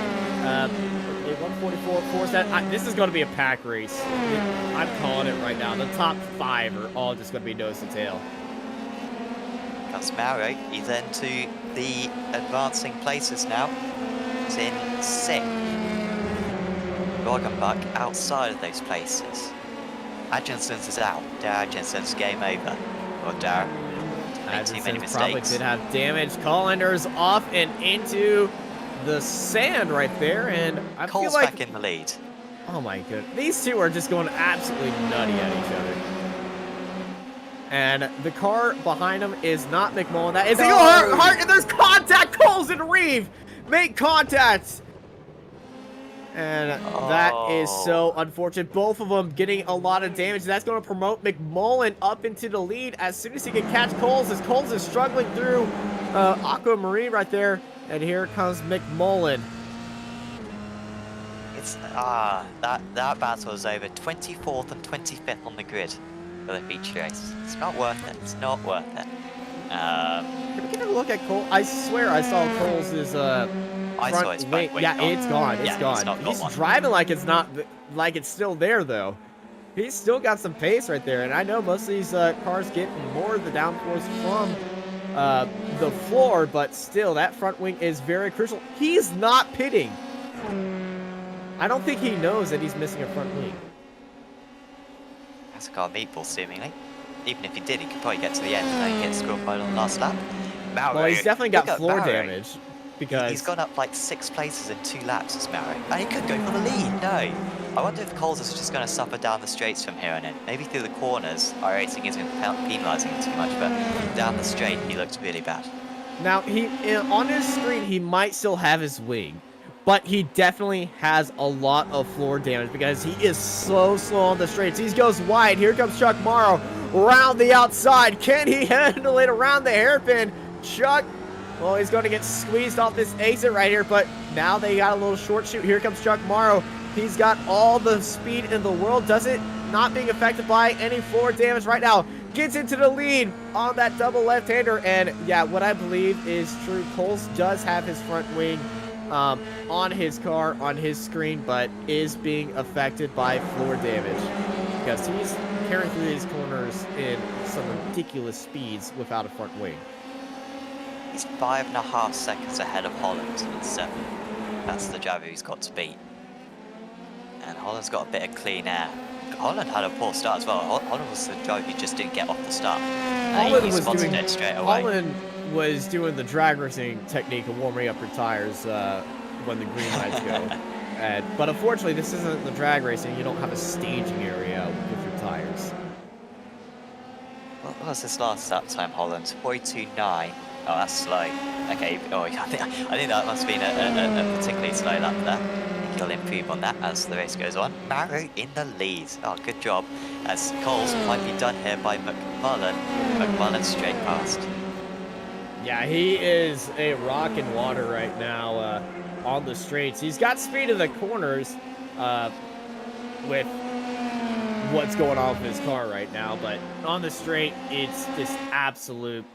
A 144 force that. This is going to be a pack race. I'm calling it right now. The top 5 are all just going to be nose to tail. Comes Mauro. He's into the advancing places now. He's in 6th. Roggenbach outside of those places. Adjansons is out. Dara Adjansons game over. Or Dara. Made too many mistakes. Probably did have damage. Collander's off and into the sand right there, and I Cole's feel like back in the lead. Oh my goodness, these two are just going absolutely nutty at each other. And the car behind him is not McMullen. That is Egelhart, and there's contact. Coles and Reeve make contact. And that is so unfortunate. Both of them getting a lot of damage. That's going to promote McMullen up into the lead as soon as he can catch Coles, as Coles is struggling through Aquamarine right there. And here comes McMullen. It's that battle is over. 24th and 25th on the grid for the feature race. It's not worth it. It's not worth it. Can we get a look at Cole? I swear I saw Coles's front wing. Yeah, it's gone. It's gone. He's driving like it's not, like it's still there though. He's still got some pace right there, and I know most of these cars get more of the downforce from the floor, but still, that front wing is very crucial. He's not pitting. I don't think he knows that he's missing a front wing. That's a car meatball, seemingly. Even if he did, he could probably get to the end and then get scored by on the last lap. Mauro, well, he's definitely got floor damage. Because he's gone up like 6 places in 2 laps as Mauro. And he could go for the lead. No. I wonder if Coles is just going to suffer down the straights from here on in. Maybe through the corners, iRacing isn't penalising him too much, but down the straight, he looks really bad. Now, on his screen, he might still have his wing, but he definitely has a lot of floor damage because he is so slow on the straights. He goes wide. Here comes Chuck Morrow around the outside. Can he handle it around the hairpin? Chuck, well, he's going to get squeezed off this exit right here, but now they got a little short shoot. Here comes Chuck Morrow. He's got all the speed in the world. Does it not being affected by any floor damage right now. Gets into the lead on that double left-hander. And yeah, what I believe is true. Coles does have his front wing on his car, on his screen, but is being affected by floor damage because he's carrying through these corners in some ridiculous speeds without a front wing. He's 5.5 seconds ahead of Holland in 7. That's the driver he's got to beat. And Holland's got a bit of clean air. Holland had a poor start as well. Holland was the driver who just didn't get off the start. He spotted it straight away. Holland was doing the drag racing technique of warming up your tires when the green lights go. But unfortunately, this isn't the drag racing. You don't have a staging area with your tires. What was his last lap time, Holland? 42.9. Oh, that's slow. Okay. Oh, I think that must have been a particularly slow lap there. He'll improve on that as the race goes on. Marrow in the lead. Oh, good job. As Coles might be done here by McMullen. McMullen straight past. Yeah, he is a rock and water right now on the straights. He's got speed in the corners with what's going on with his car right now. But on the straight, it's just absolute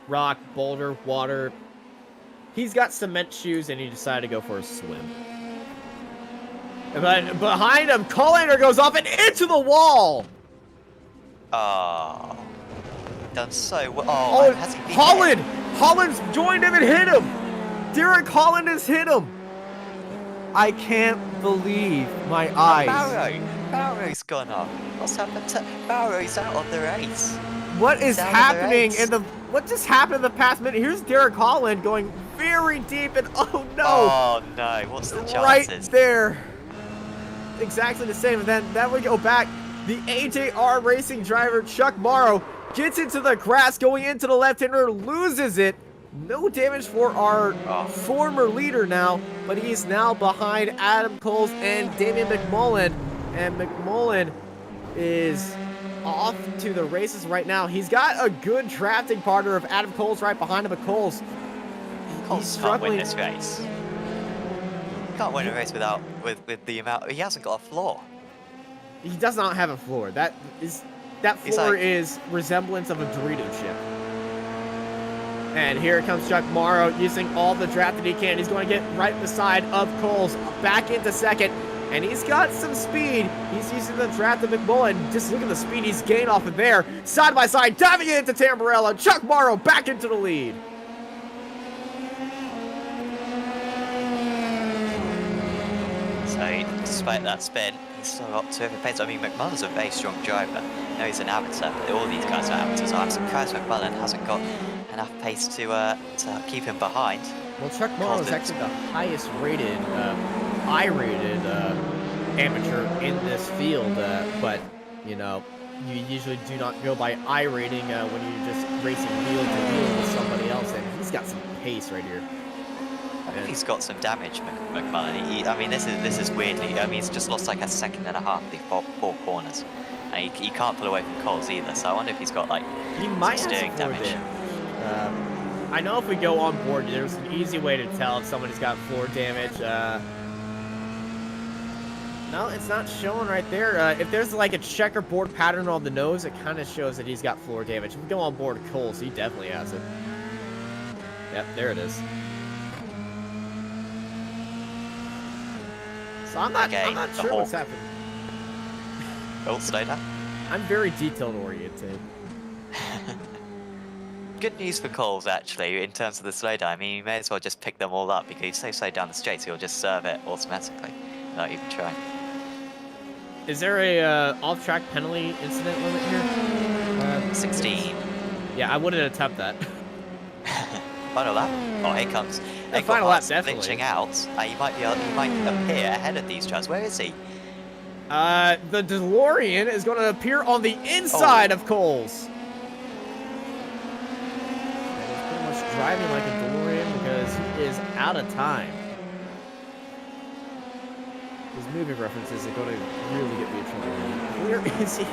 rock, boulder, water. He's got cement shoes, and he decided to go for a swim. But behind him, Collander goes off and into the wall. Oh, done so well. Oh, has he been Holland! hit? Holland's joined him and hit him. Derek Holland has hit him. I can't believe my eyes. Barrow's gone off. What's happened to Barrow's out of the race? What is happening what just happened in the past minute? Here's Derek Holland going very deep and oh no. Oh no, what's the chances? Right there. Exactly the same. And then we go back. The AJR racing driver, Chuck Morrow, gets into the grass, going into the left-hander, loses it. No damage for our former leader now, but he's now behind Adam Coles and Damian McMullen. And McMullen is off to the races right now. He's got a good drafting partner of Adam Coles right behind him, but Coles Coles can't win this race. Can't win a race with the amount. He hasn't got a floor. He does not have a floor. That floor is resemblance of a Dorito chip. And here comes Chuck Morrow using all the draft that he can. He's going to get right beside of Coles, back into second, and he's got some speed. He's using the draft of McMullen. Just look at the speed he's gained off of there. Side by side, diving into Tamburello. Chuck Morrow back into the lead. So, despite that spin, he's still got terrific pace. I mean, McMullen's a very strong driver. I know he's an amateur, but all these guys are amateurs. I'm surprised McMullen hasn't got enough pace to keep him behind. Well, Chuck Morrow is actually the highest rated, I-rated amateur in this field, but, you know, you usually do not go by I-rating when you're just racing wheel to wheel with somebody else, and he's got some pace right here. He's got some damage, McMullen. I mean, this is weirdly. I mean, he's just lost like a second and a half the four corners, and he can't pull away from Coles either. So I wonder if he's got like some steering damage. I know if we go on board, there's an easy way to tell if somebody's got floor damage. No, it's not showing right there. If there's like a checkerboard pattern on the nose, it kind of shows that he's got floor damage. If we go on board Coles, he definitely has it. Yep, there it is. So I'm not sure what's happening. Oh, slow down. I'm very detailed oriented. Good news for Coles, actually, in terms of the slowdown. I mean, you may as well just pick them all up because he's so slow down the straight, so he'll just serve it automatically without even trying. Is there a off-track penalty incident limit here? 16. Yeah, I wouldn't attempt that. Final lap. Oh, here comes. Final lap, definitely. Glitching out. He might appear ahead of these drivers. Where is he? The DeLorean is going to appear on the inside of Coles. And he's pretty much driving like a DeLorean because he is out of time. His movie references are going to really get me in trouble. Where is he?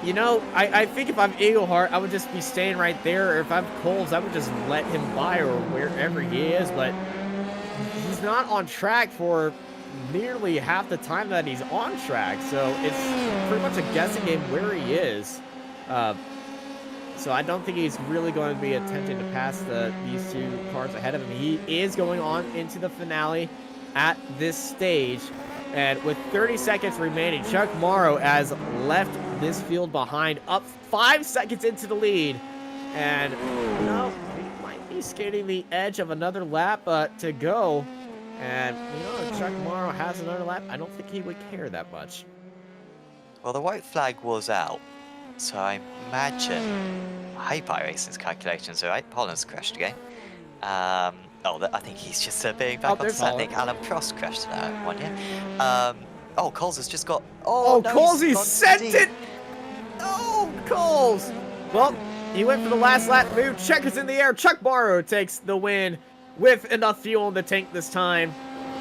You know, I think if I'm Eagleheart, I would just be staying right there. Or if I'm Coles, I would just let him by or wherever he is. But he's not on track for nearly half the time that he's on track. So it's pretty much a guessing game where he is. So I don't think he's really going to be attempting to pass these two cars ahead of him. He is going on into the finale at this stage. And with 30 seconds remaining, Chuck Morrow has left this field behind, up 5 seconds into the lead. And, you know, he might be skating the edge of another lap to go. And, you know, if Chuck Morrow has another lap, I don't think he would care that much. Well, the white flag was out, so I imagine, I hope iRacing's calculations are right. Pollen's crashed again. I think he's just being back on set. I think Alan Prost crashed that one, yeah. Coles has just got... Oh, no, Coles, he sent it! Oh, Coles! Well, he went for the last lap move. Check is in the air. Chuck Morrow takes the win with enough fuel in the tank this time.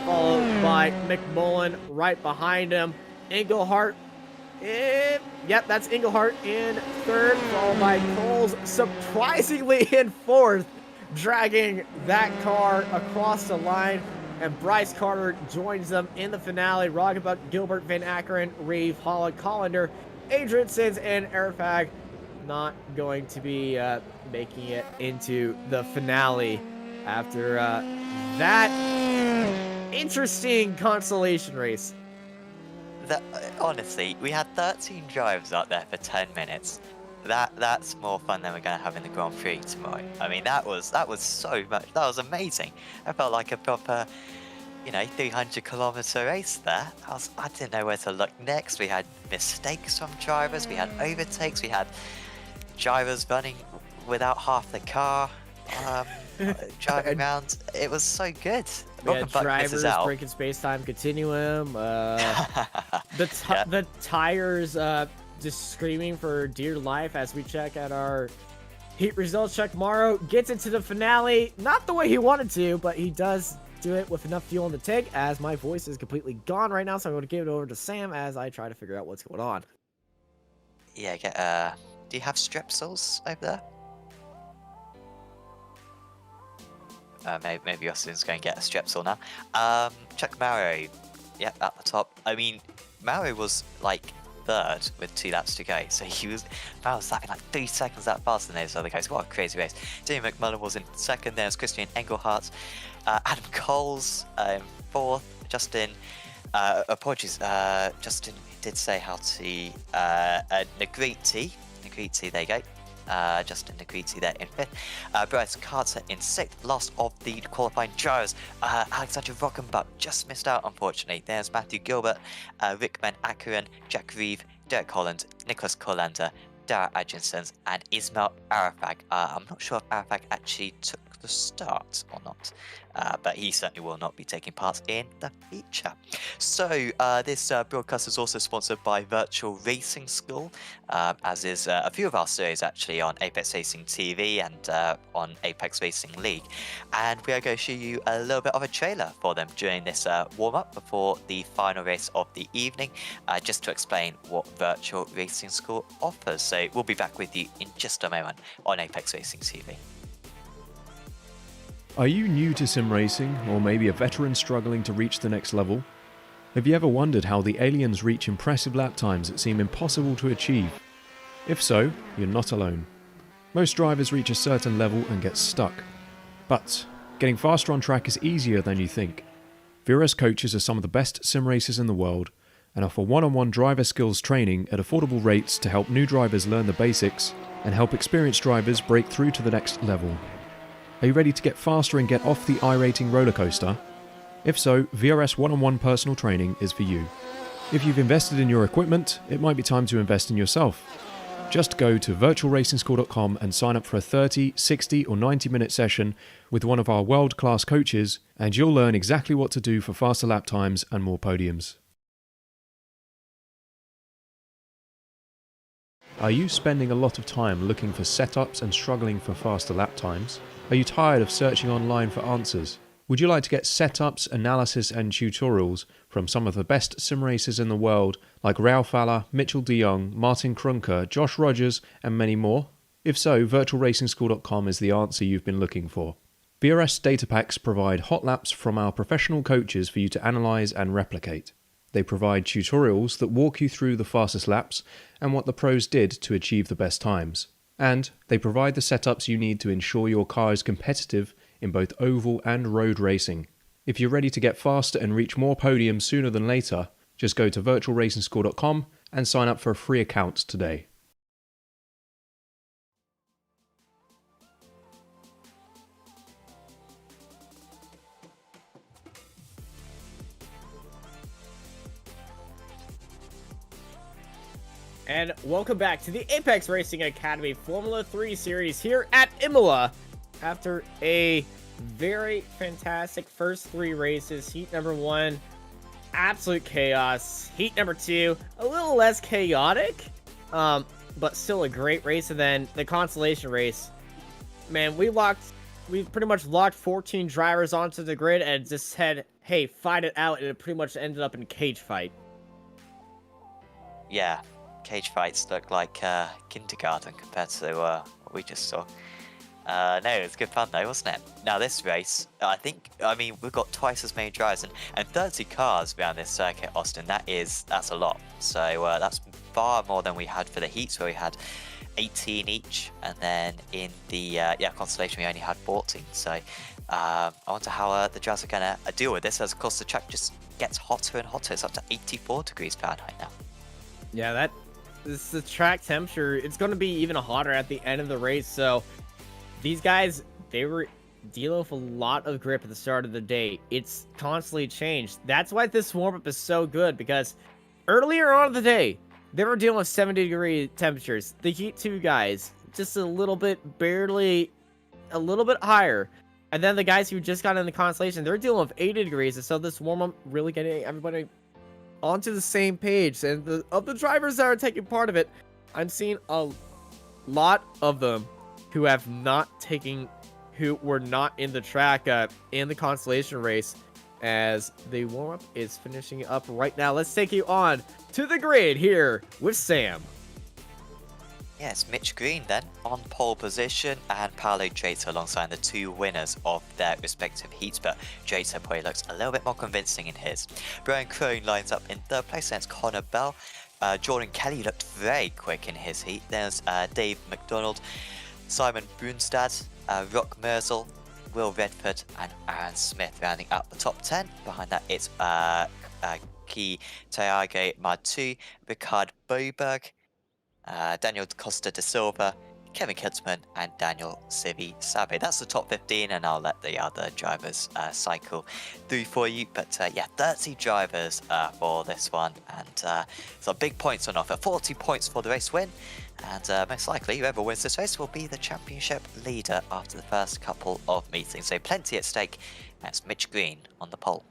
Followed by McMullen right behind him. Engelhart. Yep, that's Engelhart in third. Followed by Coles surprisingly in fourth, dragging that car across the line. And Bryce Carter joins them in the finale. Rogabuck, Gilbert, Van Ackeren, Reeve, Holland, Collender, Adrian Sins, and Airfag not going to be making it into the finale after that interesting consolation race. Honestly, we had 13 drivers out there for 10 minutes. That's more fun than we're going to have in the Grand Prix tomorrow. I mean, that was so much. That was amazing. I felt like a proper, 300-kilometer race there. I didn't know where to look next. We had mistakes from drivers. We had overtakes. We had drivers running without half the car, driving around. It was so good. We had drivers breaking space-time continuum. The tires just screaming for dear life as we check at our heat results. Chuck Morrow gets into the finale, not the way he wanted to, but he does do it with enough fuel in the tank, as my voice is completely gone right now, so I'm going to give it over to Sam as I try to figure out what's going on. Yeah, do you have strepsils over there? Maybe Austin's going to get a strepsil now. Chuck Morrow, yeah, at the top. I mean, Morrow was like third with 2 laps to go, so Morrow was lapping like 3 seconds that fast than those other guys. What a crazy race. Jamie McMullen was in second, there's Christian Engelhardt, Adam Coles in fourth, Justin, Justin did say how to, Negrete, there you go. Justin Negrete there in fifth. Bryce Carter in sixth. Last of the qualifying drivers, Alexander Rockenbach just missed out, unfortunately. There's Matthew Gilbert, Rick Van Ackeren, Jack Reeve, Derek Holland, Nicholas Collander, Dara Adjinsons, and Ismail Arafag. I'm not sure if Arafag actually took the start or not, but he certainly will not be taking part in the feature. So this broadcast is also sponsored by Virtual Racing School, as is a few of our series actually on Apex Racing TV and on Apex Racing League, and we are going to show you a little bit of a trailer for them during this warm-up before the final race of the evening, just to explain what Virtual Racing School offers. So we'll be back with you in just a moment on Apex Racing TV. Are you new to sim racing, or maybe a veteran struggling to reach the next level? Have you ever wondered how the aliens reach impressive lap times that seem impossible to achieve? If so, you're not alone. Most drivers reach a certain level and get stuck. But getting faster on track is easier than you think. VRS coaches are some of the best sim racers in the world and offer one-on-one driver skills training at affordable rates to help new drivers learn the basics and help experienced drivers break through to the next level. Are you ready to get faster and get off the iRating roller coaster? If so, VRS one-on-one personal training is for you. If you've invested in your equipment, it might be time to invest in yourself. Just go to virtualracingschool.com and sign up for a 30, 60 or 90-minute session with one of our world-class coaches, and you'll learn exactly what to do for faster lap times and more podiums. Are you spending a lot of time looking for setups and struggling for faster lap times? Are you tired of searching online for answers? Would you like to get setups, analysis and tutorials from some of the best sim racers in the world like Raul Falla, Mitchell de Jong, Martin Krunker, Josh Rogers and many more? If so, virtualracingschool.com is the answer you've been looking for. VRS data packs provide hot laps from our professional coaches for you to analyse and replicate. They provide tutorials that walk you through the fastest laps and what the pros did to achieve the best times. And they provide the setups you need to ensure your car is competitive in both oval and road racing. If you're ready to get faster and reach more podiums sooner than later, just go to virtualracingschool.com and sign up for a free account today. And welcome back to the Apex Racing Academy Formula 3 series here at Imola. After a very fantastic first 3 races, heat number 1, absolute chaos. Heat number 2, a little less chaotic, but still a great race. And then the consolation race, man, we pretty much locked 14 drivers onto the grid and just said, hey, fight it out, and it pretty much ended up in a cage fight. Yeah, cage fights look like kindergarten compared to what we just saw. No, it was good fun though, wasn't it? Now this race, I mean, we've got twice as many drivers and 30 cars around this circuit, Austin. That's a lot. So that's far more than we had for the heats, where we had 18 each, and then in the constellation we only had 14. So I wonder how the drivers are gonna deal with this, as of course the track just gets hotter and hotter. It's up to 84 degrees Fahrenheit now. Yeah, this is the track temperature. It's going to be even hotter at the end of the race. So these guys, they were dealing with a lot of grip at the start of the day. It's constantly changed. That's why this warm-up is so good, because earlier on in the day, they were dealing with 70-degree temperatures. The Heat 2 guys, just a little bit higher. And then the guys who just got in the constellation, they're dealing with 80 degrees. And so this warm-up really getting everybody onto the same page. And of the drivers that are taking part of it, I'm seeing a lot of them who were not in the track in the constellation race, as the warm-up is finishing up right now. Let's take you on to the grid here with Sam. Yes, Mitch Green then on pole position, and Paolo Drater alongside the 2 winners of their respective heats, but Drater probably looks a little bit more convincing in his. Brian Crone lines up in 3rd place against Connor Bell. Jordan Kelly looked very quick in his heat. There's Dave McDonald, Simon Brunstad, Rock Merzel, Will Redford and Aaron Smith rounding out the top 10. Behind that it's Ki Tiago Matu, Ricard Boberg, Daniel Costa da Silva, Kevin Kitzman and Daniel Civi Sabe. That's the top 15, and I'll let the other drivers cycle through for you. But yeah, 30 drivers for this one, and some big points on offer. 40 points for the race win, and most likely whoever wins this race will be the championship leader after the first couple of meetings. So plenty at stake. That's Mitch Green on the pole.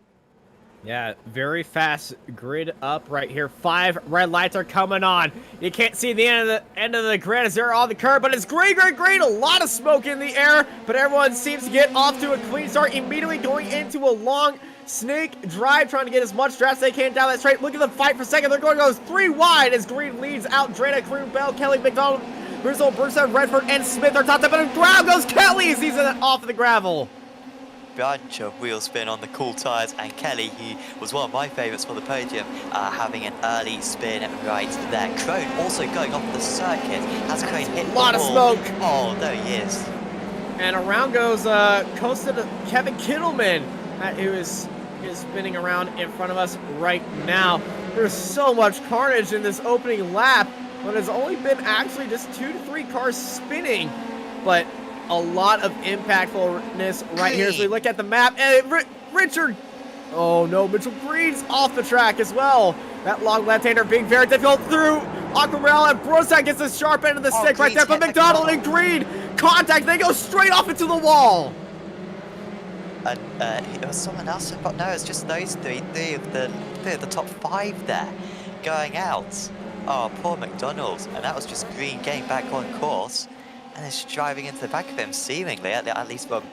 Yeah, very fast grid up right here. 5 red lights are coming on. You can't see the end of the grid as they're on the curb, but it's green, green, green. A lot of smoke in the air, but everyone seems to get off to a clean start, immediately going into a long snake drive, trying to get as much draft as they can down that straight. Look at the fight for second. They're going to go 3 wide as Green leads out Drana, Crew, Bell, Kelly, McDonald, Bristle, Bursa, Redford, and Smith are top 10, but in the ground goes Kelly as he's off of the gravel. Bunch of wheel spin on the cool tyres, and Kelly, he was one of my favourites for the podium, having an early spin right there. Crone also going off the circuit. Has Crone hit the lot of wall? smoke. Oh, there he is. And around goes Costa Kevin Kittleman, who is spinning around in front of us right now. There's so much carnage in this opening lap, but it's only been actually just 2 to 3 cars spinning, but a lot of impactfulness right here as we look at the map. And Richard, oh no, Mitchell Green's off the track as well. That long left-hander being very difficult through Aquarel, and Brosak gets the sharp end of the stick right there. But McDonald and Green contact, they go straight off into the wall. And it was someone else, but no, it's just those three of the top 5 there going out. Oh, poor McDonald's. And that was just Green getting back on course. And it's driving into the back of him, seemingly, at least from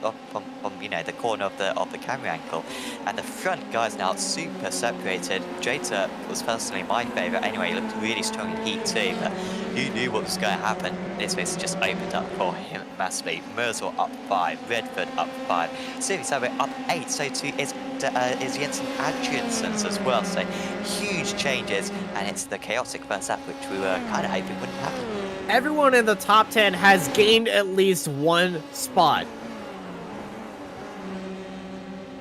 you know, the corner of the camera angle. And the front guys now super separated. Jata was personally my favourite. Anyway, he looked really strong in Heat 2, but who knew what was going to happen? This race just opened up for him massively. Merzel up 5, Redford up 5, Silly Sabre up 8, so too is Jensen Adriansons as well. So huge changes, and it's the chaotic first lap, which we were kind of hoping wouldn't happen. Everyone in the top 10 has gained at least one spot.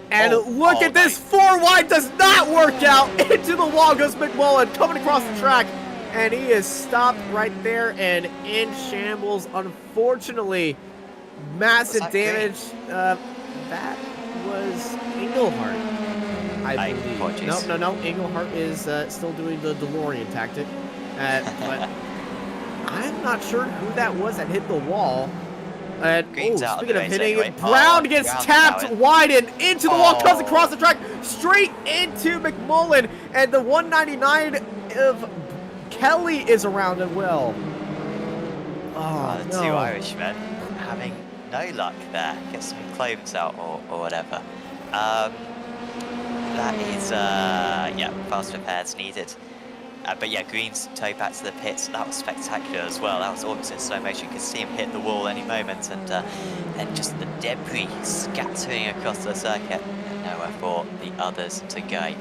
And look at this, 4 wide does not work out. Into the wall goes McMullen coming across the track. And he is stopped right there and in shambles. Unfortunately, massive damage. That was Engelhart, I believe. No. Engelhart is still doing the DeLorean tactic. But I'm not sure who that was that hit the wall. And speaking of hitting, anyway. Brown gets tapped wide and into the wall, comes across the track, straight into McMullen, and the 199 of Kelly is around as well. The two Irishmen having no luck there. Get some cloves out or whatever. That is, fast repairs needed. But yeah, Green's toe back to the pits. That was spectacular as well. That was almost in slow motion. You could see him hit the wall any moment, and then just the debris scattering across the circuit. And nowhere for the others to go.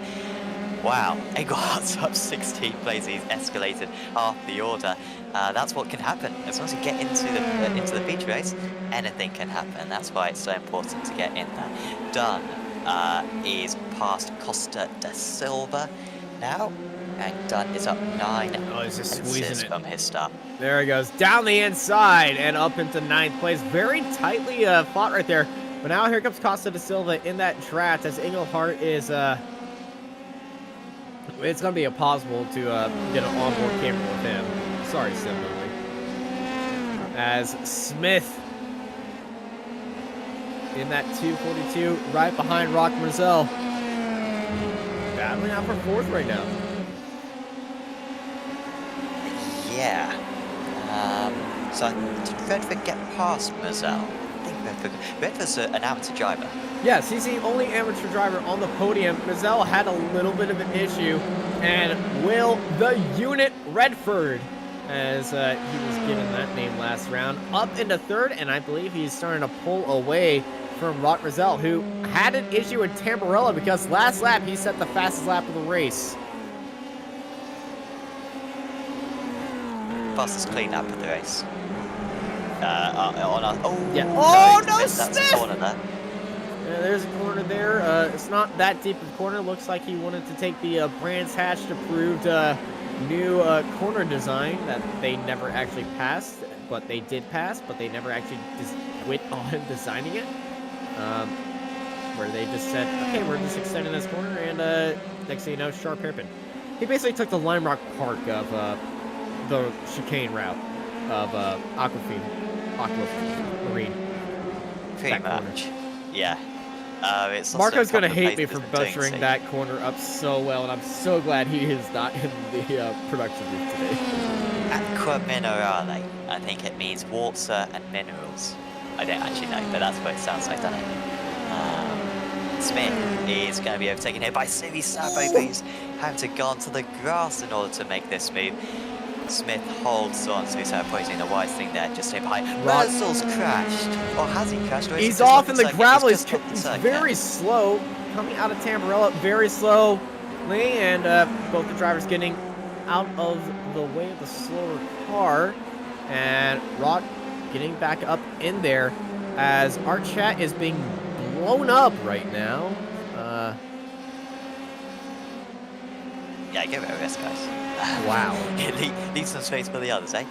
Wow, Engelhart's up 16 places. He's escalated half the order. That's what can happen. As long as you get into the beach race, anything can happen. That's why it's so important to get in there. Dunn is past Costa da Silva now. And Dunn is up 9 from his start. There he goes, down the inside and up into 9th place. Very tightly fought right there. But now here comes Costa da Silva in that draft as Engelhart is, it's going to be impossible to get an onboard camera with him. Sorry, Simile. As Smith in that 242 right behind Rock Merzel. Battling out for 4th right now. Yeah. So did Redford get past Merzel? I think Redford's an amateur driver. Yes, he's the only amateur driver on the podium. Merzel had a little bit of an issue, and Will the Unit Redford, as he was given that name last round, up into 3rd, and I believe he's starting to pull away from Rock Merzel, who had an issue with Tamburello because last lap he set the fastest lap of the race. Fastest clean up of the race. No, Smith! Corner there. Yeah, there's a corner there. It's not that deep of a corner. Looks like he wanted to take the Brands Hatched approved new corner design that they never actually passed, but they did pass, but they never actually went on designing it. Where they just said, okay, we're just extending this corner, and next thing you know, sharp hairpin. He basically took the Lime Rock Park of the chicane route of Aquamarine. Pretty much. Yeah. Marco's going to hate me for butchering that corner up so well, and I'm so glad he is not in the production booth today. Aqua Minerale. I think it means water and minerals. I don't actually know, but that's what it sounds like, doesn't it? Smith is going to be overtaken here by Silly Sabo, but he's having to go onto the grass in order to make this move. Smith holds on to his pointing the wide thing there, just stay behind. Merzel's crashed. Or has he crashed? He's off in the gravel. He's very slow. Coming out of Tamburello, very slow. And both the drivers getting out of the way of the slower car. And Rock getting back up in there as our chat is being blown up right now. Yeah, give it a rest, guys. Wow. Leave some space for the others, eh?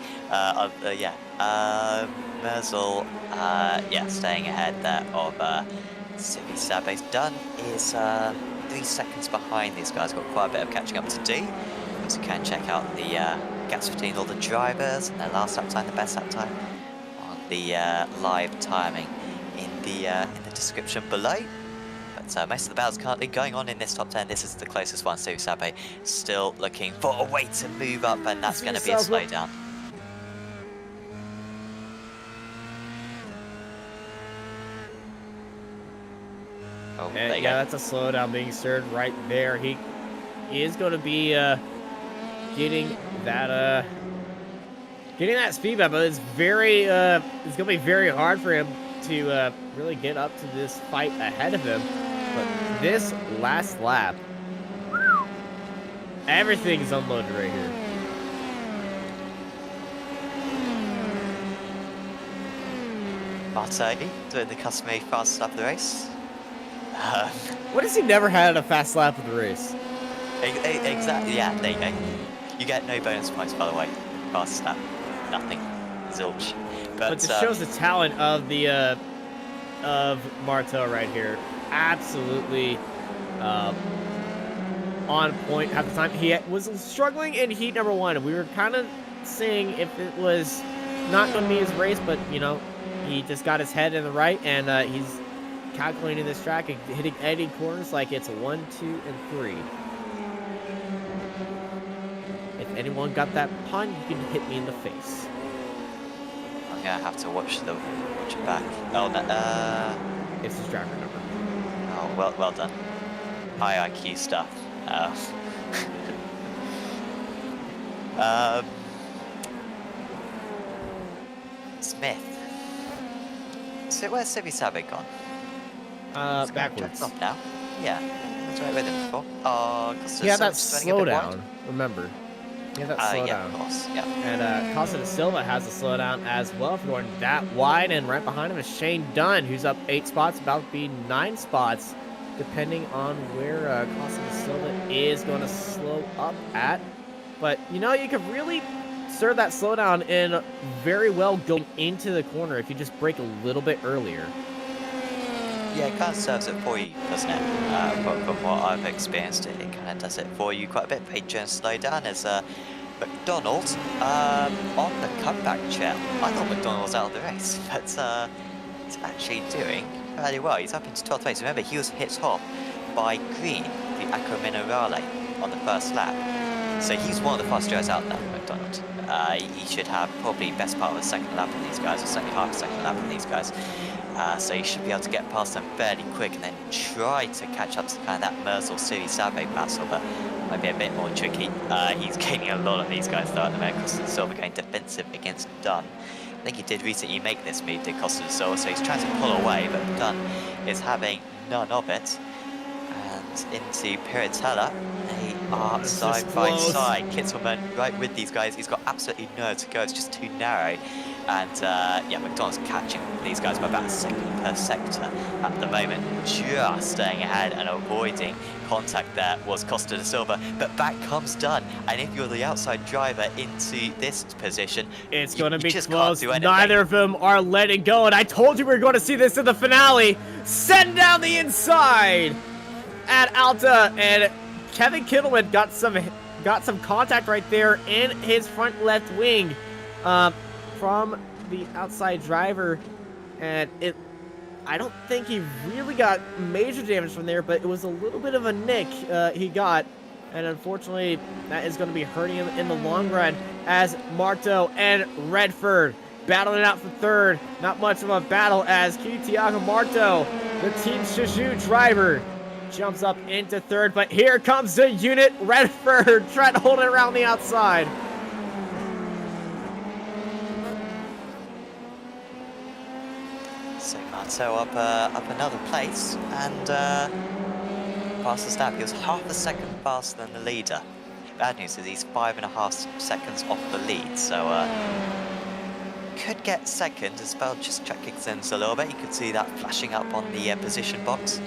Merzel, staying ahead there of Silly Sabo's Dunn is 3 seconds behind these guys. Got quite a bit of catching up to do. You also can check out the gaps between all the drivers and their last lap time, the best lap time, on the live timing in the description below. But But most of the battles currently going on in this top 10. This is the closest one. So Sabe still looking for a way to move up, and that's going to be a slowdown. Oh, And yeah, that's a slowdown being served right there. He is going to be getting that speed back, but it's going to be very hard for him to really get up to this fight ahead of him. But this last lap, everything's unloaded right here. Martelli doing the customary fast lap of the race. What has he never had a fast lap of the race? Exactly, yeah, there you go. You get no bonus points, by the way. Fast lap, nothing. Zilch. But this shows the talent of the of Martel right here. Absolutely on point at the time. He was struggling in heat number 1. We were kind of seeing if it was not going to be his race, but you know, he just got his head in the right, and he's calculating this track and hitting any corners like it's a 1, 2, and 3. If anyone got that pun, you can hit me in the face. I'm gonna have to watch it back. Oh, no, It's his driver number. Oh, well done. High IQ stuff. Smith. So where's Sibi Sabe gone? Backwards. Off now. Yeah. That's right with him before. Oh, He had that slowdown, remember. He had that slowdown. Yeah, of course. Yeah. And Costa da Silva has a slowdown as well for going that wide, and right behind him is Shane Dunn, who's up 8 spots, about to be 9 spots, depending on where Costa da Silva is going to slow up at. But, you know, you could really serve that slowdown in very well going into the corner if you just brake a little bit earlier. Yeah, it kind of serves it for you, doesn't it? From what I've experienced, it kind of does it for you quite a bit. Adrian slow down as McDonald on the comeback chair. I thought McDonald was out of the race, but he's actually doing fairly well. He's up into 12th place. Remember, he was hit off by Green, the Acqua Minerale, on the first lap. So he's one of the fastest drivers out there, McDonald. He should have probably best part of the second lap on these guys, or certainly half a second lap on these guys. So he should be able to get past them fairly quick and then try to catch up to kind of that Merzel Siri Sabe battle, but might be a bit more tricky. He's gaining a lot of these guys though at the moment. Costa da Silva going defensive against Dunn. I think he did recently make this move, did Costa da Silva, so he's trying to pull away, but Dunn is having none of it. And into Piratella, they are side by side. Kittelman right with these guys. He's got absolutely nowhere to go. It's just too narrow. And yeah, McDonald's catching these guys by about a second per sector at the moment. Just staying ahead and avoiding contact there was Costa da Silva. But back comes Dunn. And if you're the outside driver into this position, it's going to be just close. Can't do anything. Neither of them are letting go. And I told you we were going to see this in the finale. Send down the inside at Alta, and Kevin Kittelman got some contact right there in his front left wing from the outside driver, and I don't think he really got major damage from there, but it was a little bit of a nick he got, and unfortunately that is going to be hurting him in the long run as Marto and Redford battling it out for third. Not much of a battle as Thiago Marto, the Team Shiju driver, jumps up into third, but here comes the unit. Redford trying to hold it around the outside. So Marto up another place, and past the snap. He was half a second faster than the leader. Bad news is he's 5.5 seconds off the lead, so could get second as well. Just checking things a little bit. You could see that flashing up on the position box.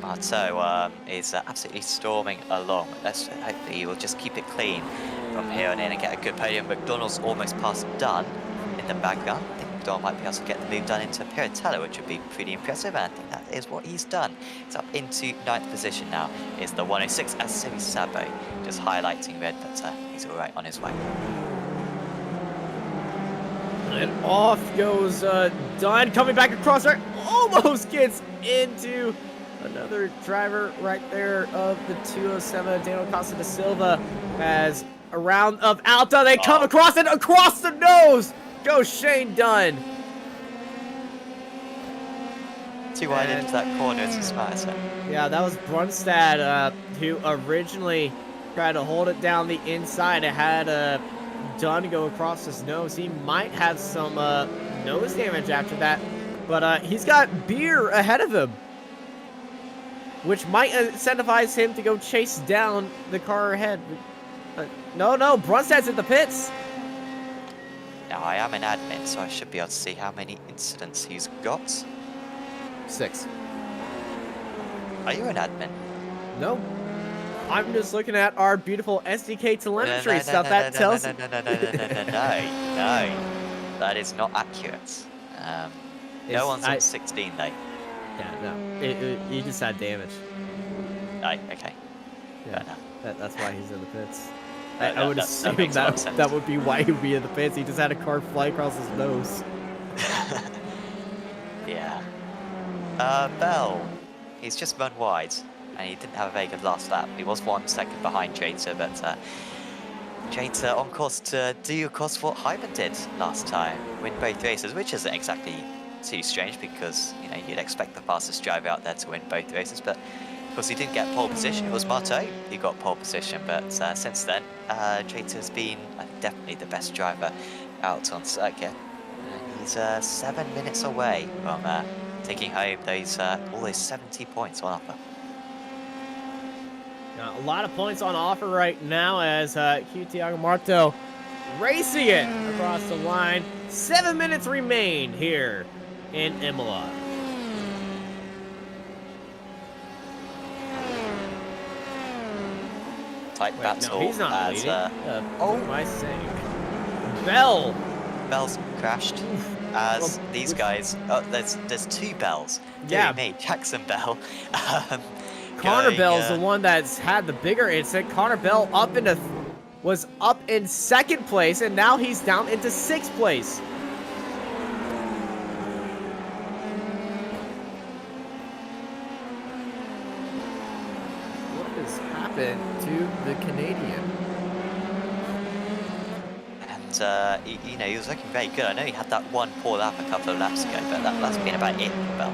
Marto is absolutely storming along. Hopefully he will just keep it clean from here on in and get a good podium. McDonald's almost past Dunn in the background. I think McDonald might be able to get the move done into Piratella, which would be pretty impressive, and I think that is what he's done. He's up into 9th position now. Is the 106 as Simi Sabo, just highlighting red, but he's alright on his way. And off goes Dunn, coming back across there, almost gets into Another driver right there of the 207, Daniel Costa da Silva, has a round of Alta. They come across it, across the nose. Goes Shane Dunn. Too wide into that corner, it's a smart set. Yeah, that was Brunstad, who originally tried to hold it down the inside. It had Dunn go across his nose. He might have some nose damage after that, but he's got Beer ahead of him, which might incentivize him to go chase down the car ahead. No, Brunstad's in the pits. Now, I am an admin, so I should be able to see how many incidents he's got. 6. Are you an admin? No. I'm just looking at our beautiful SDK telemetry stuff that tells... No. That is not accurate. No one's on 16, though. Yeah, no. He just had damage. Right, okay. Yeah, that's why he's in the pits. No, I would assume that would be why he would be in the pits. He just had a car fly across his nose. Yeah. Bell. He's just run wide, and he didn't have a very good last lap. He was 1 second behind Jater, but Jater on course to do, of course, what Hyman did last time, win both races, which isn't exactly too strange because, you know, you'd expect the fastest driver out there to win both races, but of course he didn't get pole position. It was Marteau who got pole position, but since then, Jater's been definitely the best driver out on circuit. He's 7 minutes away from taking home those all those 70 points on offer. A lot of points on offer right now as Tiago Marto racing it across the line. 7 minutes remain here in Imola. Tight battle. No, he's not as, leading. What am I saying? Bell's crashed. As these guys, there's 2 Bells. Yeah, me, Jackson Bell. Connor Bell's the one that's had the bigger incident. Connor Bell was up in 2nd place, and now he's down into 6th place. What has happened to the Canadian? You know, he was looking very good. I know he had that one poor lap a couple of laps ago, but that's been about it for Bell.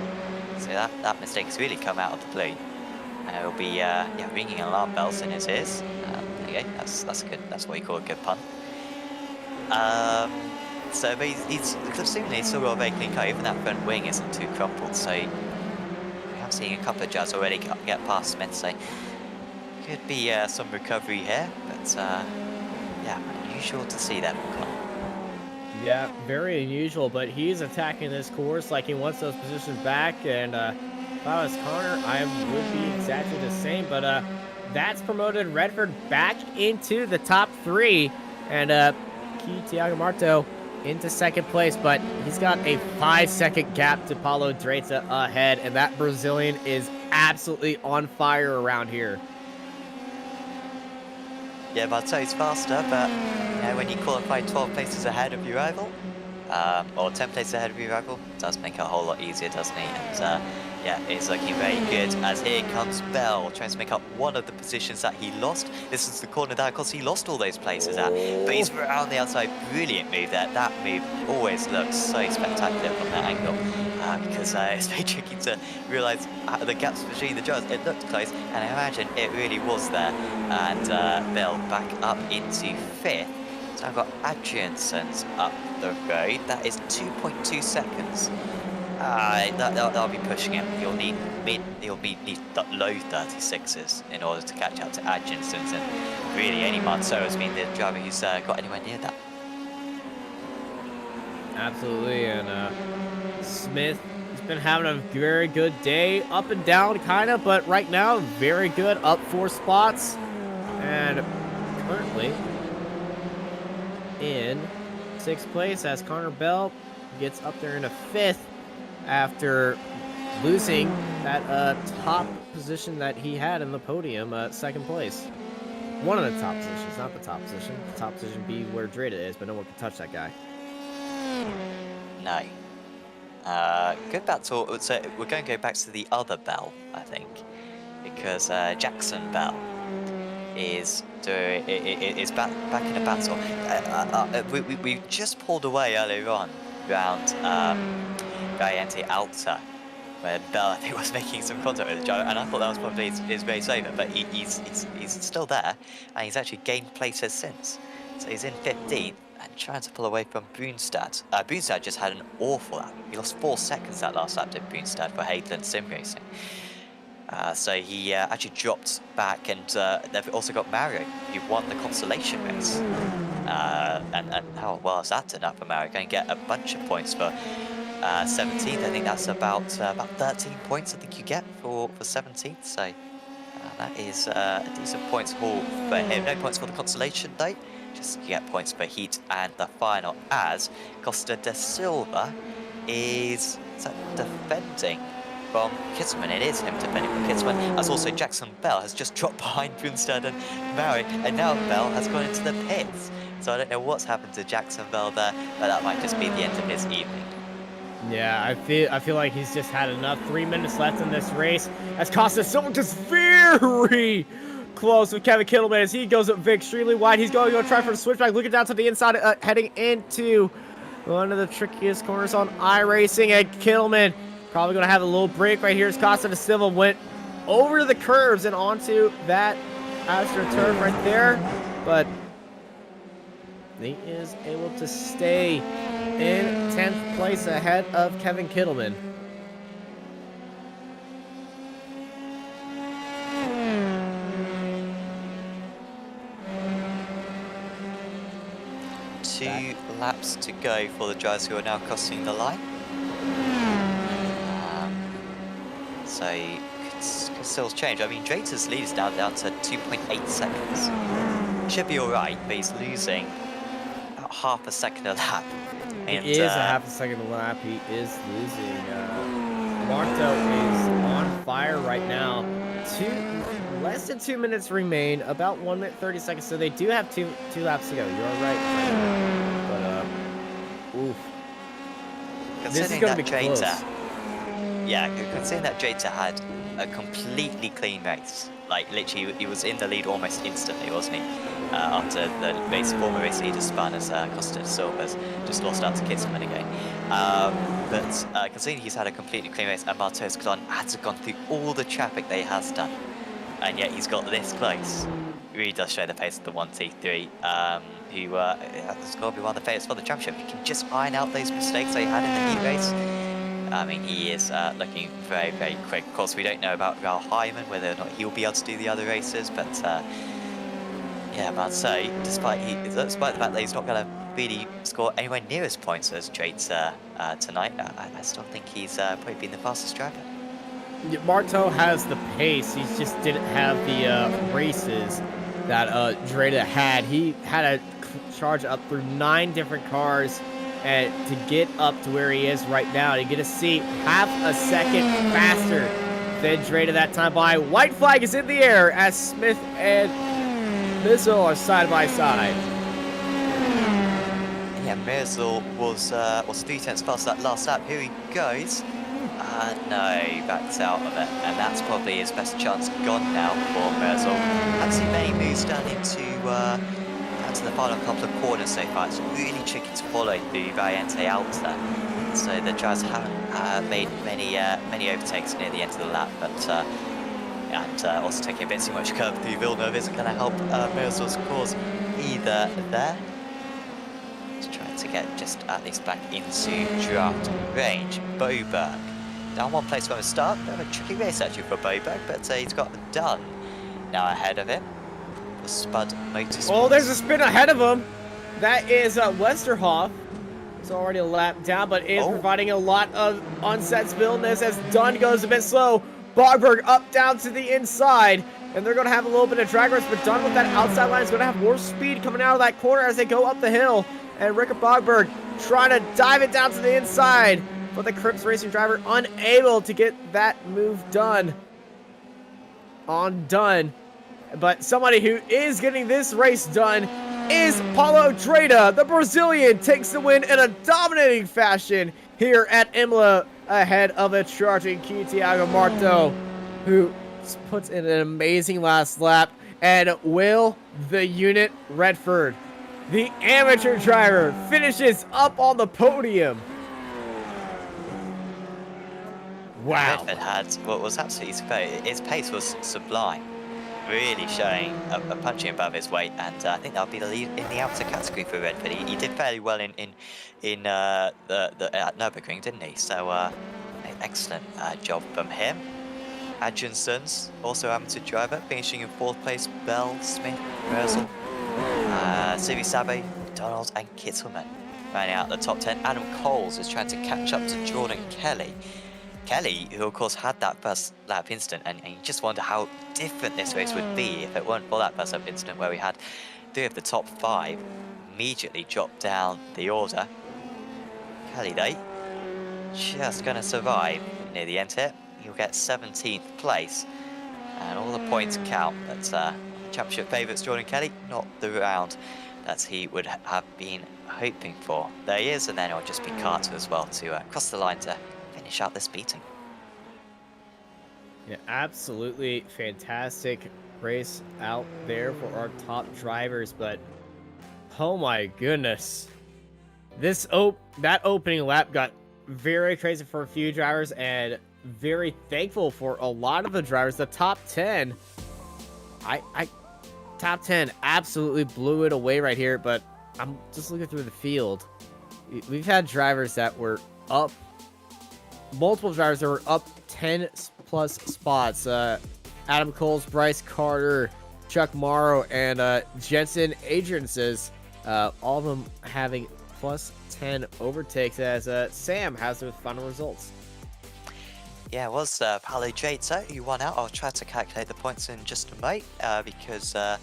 So that mistake has really come out of the blue. And it'll be ringing alarm bells in his ears. There you go. That's good. That's what you call a good pun. So but he's seemingly still got a very clean car. Even that front wing isn't too crumpled. So we have seen a couple of jazz already get past Smith. So could be some recovery here, but yeah, unusual to see that. Yeah, very unusual, but he's attacking this course like he wants those positions back, and if I was Connor, I would be exactly the same, but that's promoted Redford back into the top 3, and Tiago Marto into 2nd place, but he's got a 5-second gap to Paulo Dreta ahead, and that Brazilian is absolutely on fire around here. Yeah, Marto's faster, but you know, when you qualify 12 places ahead of your rival, or 10 places ahead of your rival, it does make it a whole lot easier, doesn't it? And yeah, it's looking very good as here comes Bell, trying to make up one of the positions that he lost. This is the corner that, of course, he lost all those places at, but he's around the outside. Brilliant move there. That move always looks so spectacular from that angle. Because it's very tricky to realise the gaps between the jars. It looked close, and I imagine it really was there. And Bell back up into 5th. So I've got Adrianson's up the road. That is 2.2 seconds. That'll be pushing him. He'll need low 36s in order to catch up to Adrianson's. And really, only Marceau has been the driver who's got anywhere near that. Absolutely, and Smith has been having a very good day, up and down kind of, but right now very good, up 4 spots, and currently in 6th place as Connor Bell gets up there in a 5th after losing that top position that he had in the podium, 2nd place. One of the top positions, not the top position. The top position be where Dreda is, but no one can touch that guy. No. Good battle. So we're going to go back to the other Bell, I think, because Jackson Bell is back in a battle. We just pulled away earlier on around Gaiente Alta, where Bell, I think, was making some contact with Joe, and I thought that was probably his race over, but he's still there, and he's actually gained places since. So he's in 15th and trying to pull away from Brunstad. Brunstad just had an awful lap. He lost 4 seconds that last lap, did Brunstad, for Hadeland Sim Racing. So he actually dropped back, and they've also got Mario, who won the consolation race. And how well has that turned out for Mario? Going to get a bunch of points for 17th. I think that's about 13 points I think you get for 17th. So that is a decent points haul for him. No points for the consolation though. Just you get points for heat and the final, as Costa da Silva is defending from Kittelman. It is him defending from Kittelman, as also Jackson Bell has just dropped behind Brunstad and Mary, and now Bell has gone into the pits. So I don't know what's happened to Jackson Bell there, but that might just be the end of his evening. Yeah, I feel like he's just had enough. 3 minutes left in this race, as Costa Silva just very close with Kevin Kittelman as he goes up extremely wide. He's going to try for the switchback, looking down to the inside, heading into one of the trickiest corners on iRacing, and Kittelman probably going to have a little break right here as Costa da Silva went over the curves and onto that AstroTurf right there, but he is able to stay in 10th place ahead of Kevin Kittelman. Two laps to go for the drivers who are now crossing the line. So could still change. I mean, Drater's lead is now down to 2.8 seconds. Should be alright, but he's losing about half a second a lap. And, it is a half a second a lap. He is losing. Marto is on fire right now. Less than 2 minutes remain. About 1 minute 30 seconds. So they do have two laps to go. You're right. But oof. This is going to be close. Yeah, considering that Jata had a completely clean race. Like, literally, he was in the lead almost instantly, wasn't he? After the former race leader spun as Costa da Silva's just lost out to Kittelman again. But considering he's had a completely clean race, and Marto's gone through all the traffic that he has done, and yet he's got this close. It really does show the pace of the 1T3, who has got to be one of the favourites for the championship. He can just iron out those mistakes they had in the heat race. I mean, he is looking very, very quick. Of course, we don't know about Raul Hyman, whether or not he'll be able to do the other races, but yeah, but I'd say, despite the fact that he's not going to really score anywhere near as points as Drates tonight, I still think he's probably been the fastest driver. Yeah, Marto has the pace. He just didn't have the races that Drata had. He had to charge up through 9 different cars and to get up to where he is right now, to get a seat half a second faster than Drata that time by. White flag is in the air as Smith and Mizzle are side by side. Yeah, Mizzle was 3 tenths past that last lap. Here he goes. No, he backs out of it, and that's probably his best chance gone now for Mizzle. Haven't seen many moves down into the final couple of corners so far. It's really tricky to follow the Variante Alta, so the drivers haven't made many overtakes near the end of the lap, but and also taking a bit too much curve through Villeneuve isn't going to help Mirzul's cause either there. Just trying to get just at least back into draft range. Boberg down 1 place from the start. Bit of a tricky race actually for Boberg, but he's got done now ahead of him. Spud Motorsports. Oh, there's a spin ahead of him. That is Westerhoff. It's already a lap down, but is providing a lot of onset spillness as Dunn goes a bit slow. Bogberg up down to the inside, and they're going to have a little bit of drag race, but Dunn with that outside line is going to have more speed coming out of that corner as they go up the hill. And Rickard Bogberg trying to dive it down to the inside, but the Crips Racing driver unable to get that move done on Dunn. But somebody who is getting this race done is Paulo Drata. The Brazilian takes the win in a dominating fashion. here at Imola ahead of a charging Thiago Marto, who puts in an amazing last lap. And Will the Unit Redford, the amateur driver, finishes up on the podium. Wow. Redford had what was absolutely superb. His pace was sublime, really showing a punching above his weight, and I think that'll be the lead in the outer category for Redford. He did fairly well in at Nürburgring, didn't he? So excellent job from him. Adjensons, also amateur driver, finishing in 4th place. Bell, Smith, Merzel, Sivi Sabe, McDonald, and Kittelman rounding out the top 10. Adam Coles is trying to catch up to Jordan Kelly. Kelly, who of course had that first lap incident, and you just wonder how different this race would be if it weren't for that first lap incident where we had 3 of the top 5 immediately drop down the order. Kelly, though, just going to survive near the end here. He'll get 17th place, and all the points count. That's championship favourites Jordan Kelly, not the round that he would have been hoping for. There he is, and then it'll just be Carter as well to cross the line to finish out this beating. Yeah, absolutely fantastic race out there for our top drivers, but oh my goodness, that opening lap got very crazy for a few drivers, and very thankful for a lot of the drivers. The top 10, top 10 absolutely blew it away right here, but I'm just looking through the field. We've had drivers that were up, multiple drivers that were up 10 plus spots. Adam Coles, Bryce Carter, Chuck Morrow, and Jensen Adrianses, all of them having plus 10 overtakes, as Sam has the final results. Yeah, it was Paolo Jata who won out. I'll try to calculate the points in just a moment because I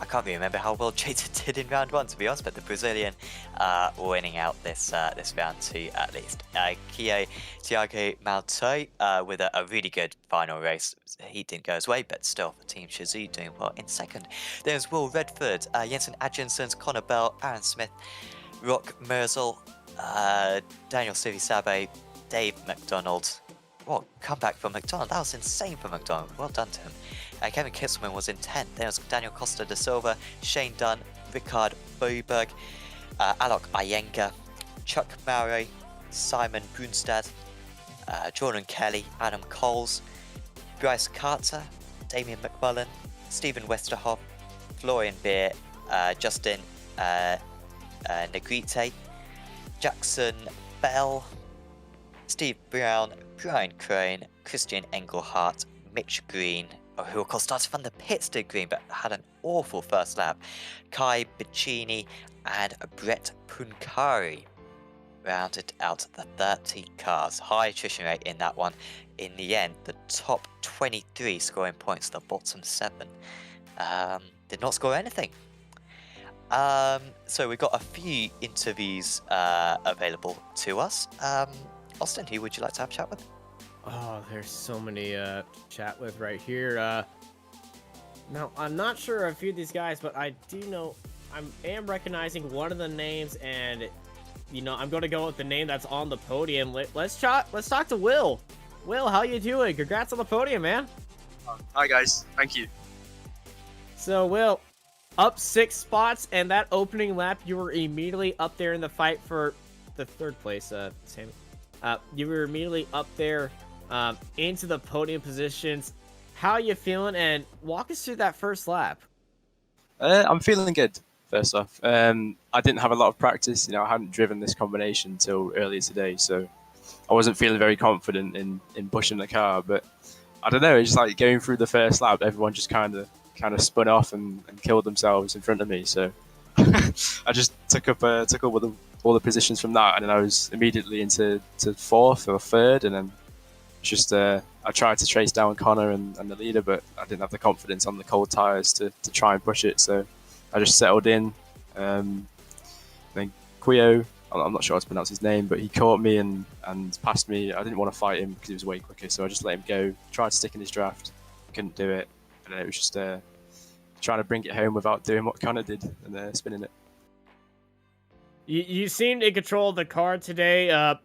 can't really remember how well Jata did in round 1, to be honest, but the Brazilian winning out this round 2 at least. Thiago Marto with a really good final race. He didn't go his way, but still for Team Shazoo doing well in 2nd. There's Will Redford, Jensen Adjensons, Connor Bell, Aaron Smith, Rock Merzel, Daniel Sivisabe, Dave McDonald. What comeback from McDonald. That was insane for McDonald. Well done to him. Kevin Kitzelman was in 10th. There was Daniel Costa da Silva, Shane Dunn, Ricard Boberg, Alok Iyengar, Chuck Mauro, Simon Brunstad, Jordan Kelly, Adam Coles, Bryce Carter, Damien McMullen, Stephen Westerhoff, Florian Beer, Justin Negrite, Jackson Bell, Steve Brown, Brian Crone, Christian Engelhardt, Mitch Green, who of course started from the pits, did Green, but had an awful first lap, Kai Bicini, and Brett Puncari rounded out the 30 cars. High attrition rate in that one. In the end, the top 23 scoring points, the bottom 7 did not score anything. So we've got a few interviews available to us. Austin, who would you like to have a chat with? Oh, there's so many to chat with right here. Now, I'm not sure a few of these guys, but I do know I am recognizing one of the names, and you know I'm going to go with the name that's on the podium. Let's talk to Will. Will, how you doing? Congrats on the podium, man. Hi guys, thank you. So, Will, up 6 spots, and that opening lap, you were immediately up there in the fight for the 3rd place, Sammy. You were immediately up there into the podium positions. How are you feeling? And walk us through that first lap. I'm feeling good, first off. I didn't have a lot of practice. I hadn't driven this combination until earlier today, so I wasn't feeling very confident in pushing the car. But I don't know, it's just like going through the first lap, everyone just kind of spun off and killed themselves in front of me. So I just took up all the positions from that, and then I was immediately into 4th or 3rd, and then just I tried to trace down Connor and the leader, but I didn't have the confidence on the cold tyres to try and push it, so I just settled in. Then Quio, I'm not sure how to pronounce his name, but he caught me and passed me. I didn't want to fight him because he was way quicker, so I just let him go, tried to stick in his draft, couldn't do it, and then it was just trying to bring it home without doing what Connor did and spinning it. You seemed in control of the car today.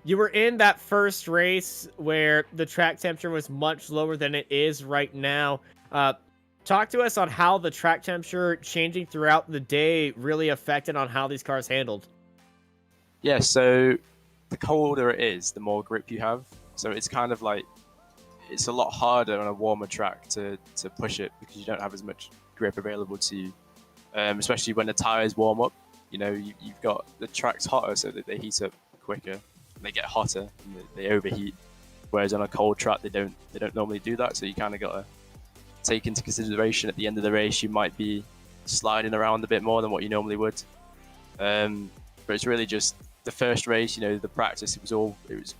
you were in that first race where the track temperature was much lower than it is right now. Talk to us on how the track temperature changing throughout the day really affected on how these cars handled. Yeah, so the colder it is, the more grip you have. So it's kind of like, it's a lot harder on a warmer track to push it because you don't have as much grip available to you, especially when the tires warm up. You know, you've got the track's hotter, so that they heat up quicker. They get hotter and they overheat. Whereas on a cold track, they don't normally do that. So you kind of got to take into consideration at the end of the race, you might be sliding around a bit more than what you normally would. But it's really just the first race, you know, the practice, it was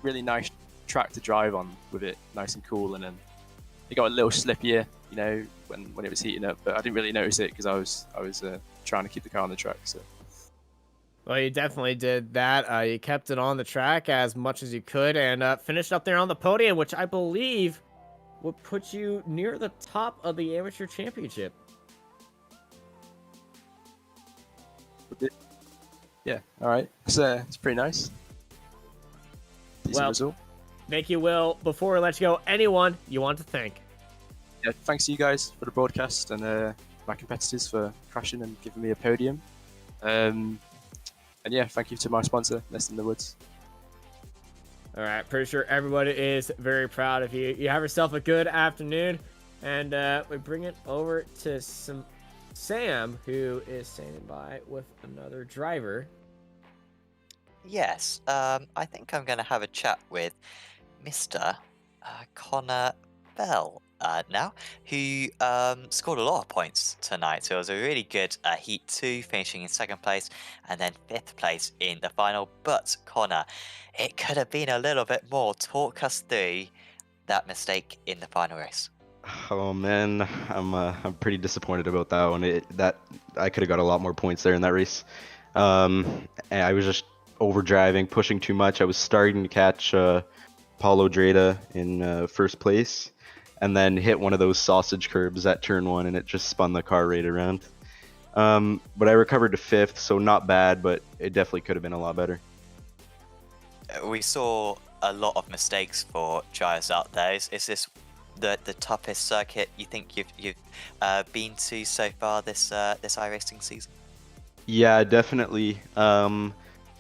really nice track to drive on with it nice and cool. And then it got a little slippier, you know, when it was heating up, but I didn't really notice it because I was trying to keep the car on the track. So. Well, you definitely did that. You kept it on the track as much as you could and finished up there on the podium, which I believe would put you near the top of the amateur championship. Yeah, all right. It's pretty nice. Decent result. Thank you, Will. Before we let you go, anyone you want to thank? Yeah, thanks to you guys for the broadcast and my competitors for crashing and giving me a podium. And yeah, thank you to my sponsor, Nest in the Woods. All right, pretty sure everybody is very proud of you. You have yourself a good afternoon, and we bring it over to Sam, who is standing by with another driver. Yes, I think I'm going to have a chat with Mr. Connor Bell now, who scored a lot of points tonight. So it was a really good Heat 2, finishing in 2nd place and then 5th place in the final. But Connor, it could have been a little bit more. Talk us through that mistake in the final race. Oh man, I'm pretty disappointed about that one. That I could have got a lot more points there in that race. And I was just overdriving, pushing too much. I was starting to catch Paulo Dreda in first place, and then hit one of those sausage curbs at turn 1, and it just spun the car right around. But I recovered to 5th, so not bad, but it definitely could have been a lot better. We saw a lot of mistakes for drivers out there. Is this the toughest circuit you think you've been to so far this iRacing season? Yeah, definitely.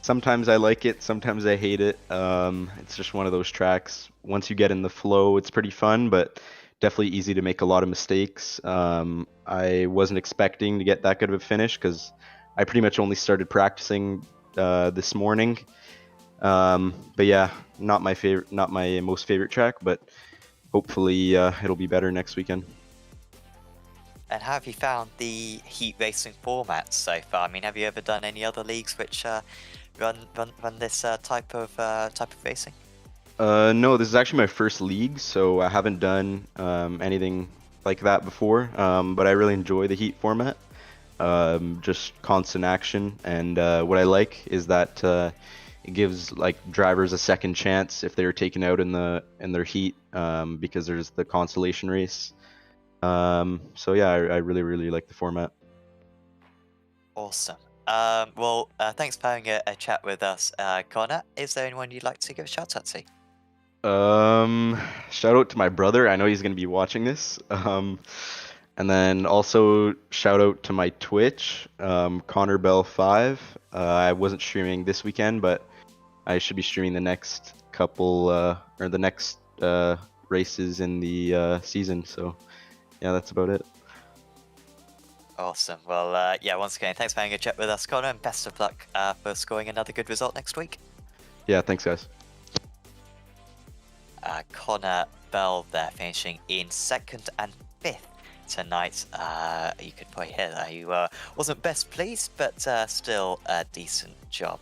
Sometimes I like it, sometimes I hate it. It's just one of those tracks. Once you get in the flow, it's pretty fun, but definitely easy to make a lot of mistakes. I wasn't expecting to get that good of a finish because I pretty much only started practicing this morning. But yeah, not my most favorite track, but hopefully it'll be better next weekend. And how have you found the heat racing format so far? I mean, have you ever done any other leagues which run this type of racing? No, this is actually my first league, so I haven't done anything like that before. But I really enjoy the heat format. Just constant action, and what I like is that it gives like drivers a second chance if they're taken out in their heat, because there's the consolation race. So yeah, I really like the format. Awesome. Well, thanks for having a chat with us, Connor. Is there anyone you'd like to give a shout out to? Shout out to my brother. I know he's gonna be watching this. And then also shout out to my Twitch, Connor Bell 5. I wasn't streaming this weekend, but I should be streaming the next couple or the next races in the season. So yeah, that's about it. Awesome. Well, yeah, once again, thanks for having a chat with us, Connor, and best of luck for scoring another good result next week. Yeah, thanks, guys. Connor Bell there, finishing in 2nd and 5th tonight. You could probably hear that he wasn't best pleased, but still a decent job.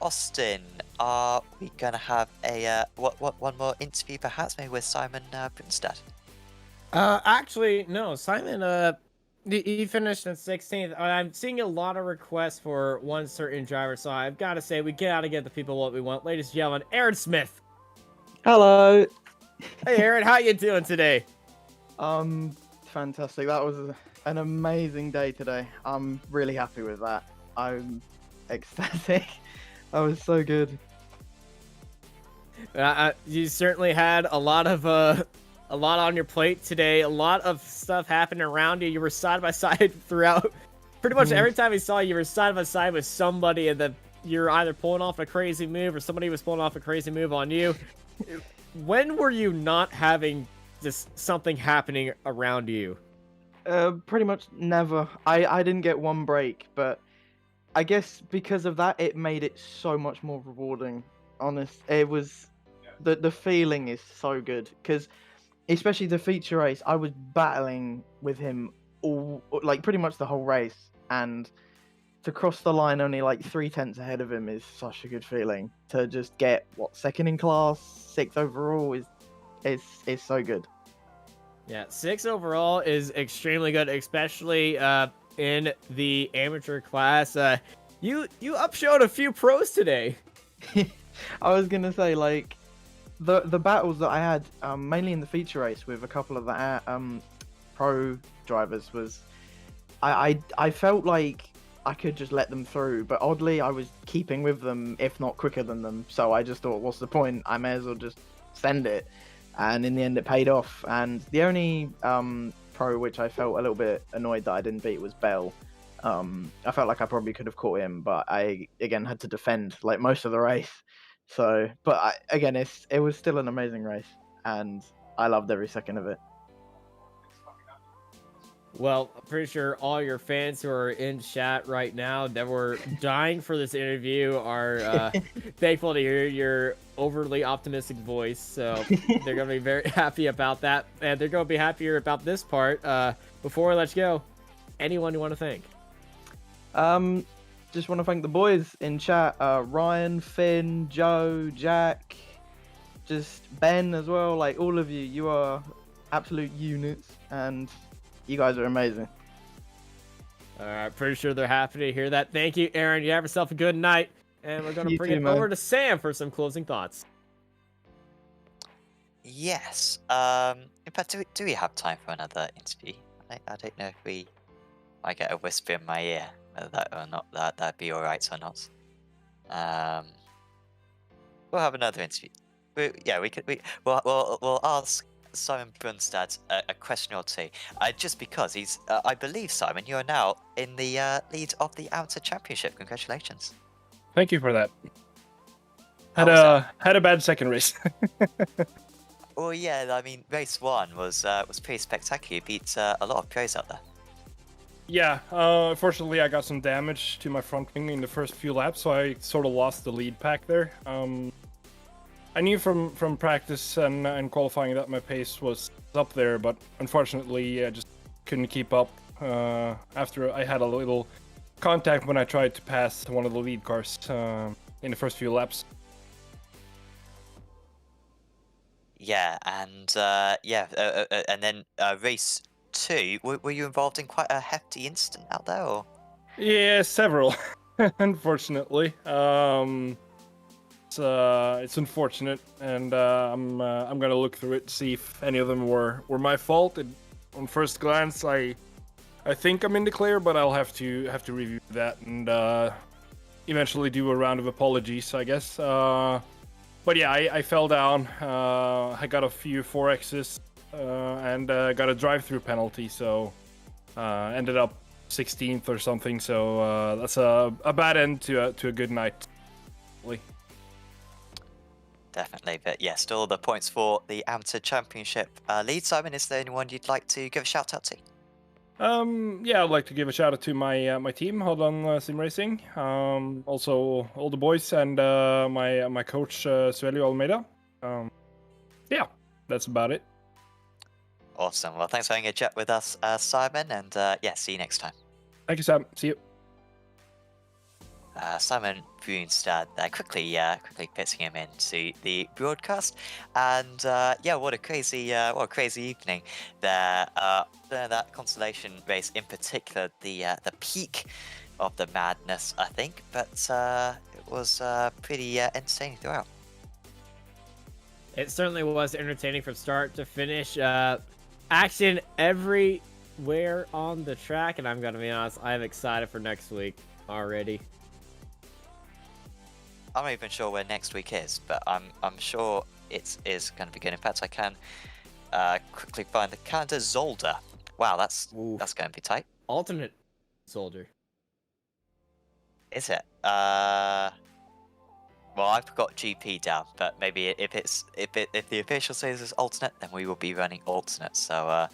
Austin, are we gonna have a one more interview perhaps, maybe with Simon Brinstad? Actually, no. Simon, he finished in 16th. I'm seeing a lot of requests for one certain driver, so I've got to say we gotta give the people what we want. Ladies and gentlemen, Aaron Smith. Hello. Hey, Aaron, how you doing today? Fantastic. That was an amazing day today. I'm really happy with that. I'm ecstatic. That was so good. You certainly had a lot on your plate today. A lot of stuff happening around you. You were side by side throughout. Pretty much every time we saw you, you were side by side with somebody, and you're either pulling off a crazy move or somebody was pulling off a crazy move on you. When were you not having just something happening around you? Pretty much never. I didn't get one break, but I guess because of that, it made it so much more rewarding. Honest, it was the feeling is so good because, especially the feature race, I was battling with him all like pretty much the whole race, and to cross the line only like 3/10 ahead of him is such a good feeling. To just get second in class, 6th overall is so good. Yeah, 6 overall is extremely good, especially in the amateur class. You upshowed a few pros today. I was gonna say, like, the battles that I had, mainly in the feature race with a couple of the pro drivers, was I felt like I could just let them through, but oddly I was keeping with them, if not quicker than them. So I just thought, what's the point? I may as well just send it. And in the end, it paid off. And the only pro which I felt a little bit annoyed that I didn't beat was Bell. I felt like I probably could have caught him, but I again had to defend like most of the race. So, but it was still an amazing race, and I loved every second of it. Well, I'm pretty sure all your fans who are in chat right now that were dying for this interview are thankful to hear your overly optimistic voice. So they're going to be very happy about that. And they're going to be happier about this part. Before I let you go, anyone you want to thank? Just want to thank the boys in chat. Ryan, Finn, Joe, Jack, just Ben as well. Like, all of you, you are absolute units, and you guys are amazing. All right, pretty sure they're happy to hear that. Thank you, Aaron. You have yourself a good night. And we're going to bring it over to Sam for some closing thoughts. Yes. In fact, do we have time for another interview? I don't know if I get a whisper in my ear whether that or not that'd be alright or not. We'll have another interview. We'll ask Simon Brunstad a question or two, just because he's I believe, Simon, you're now in the lead of the Outer Championship. Congratulations. Thank you for that. Had a bad second race. Well, yeah, I mean, race 1 was pretty spectacular. You beat a lot of pros out there. Yeah, unfortunately I got some damage to my front wing in the first few laps, so I sort of lost the lead pack there. I knew from practice and qualifying that my pace was up there, but unfortunately I just couldn't keep up after I had a little contact when I tried to pass one of the lead cars in the first few laps. Yeah, and and then race 2, were you involved in quite a hefty incident out there, or? Yeah, several. Unfortunately, it's unfortunate, and I'm gonna look through it to see if any of them were my fault. On first glance, I think I'm in the clear, but I'll have to review that and eventually do a round of apologies, I guess. But yeah, I fell down. I got a few 4Xs and got a drive-through penalty, so ended up 16th or something. So that's a bad end to a good night. Definitely, but yeah, still the points for the Amateur Championship lead. Simon, is there anyone you'd like to give a shout out to? Yeah, I'd like to give a shout out to my team, Hold On Sim Racing. Also all the boys and my coach Suelio Almeida. Yeah, that's about it. Awesome. Well, thanks for having a chat with us, Simon, and yeah, see you next time. Thank you, Sam. See you. Simon Brunstad there, quickly pitching him into the broadcast, and yeah, what a crazy evening there. That consolation race in particular, the peak of the madness, I think, but it was pretty entertaining throughout. It certainly was entertaining from start to finish. Action everywhere on the track, and I'm gonna be honest, I'm excited for next week already. I'm not even sure where next week is, but I'm sure it is going to be good. In fact, I can quickly find the calendar. Zolder. Wow, that's going to be tight. Alternate soldier. Is it? Well, I've got GP down, but maybe if the official says it's alternate, then we will be running alternate. So,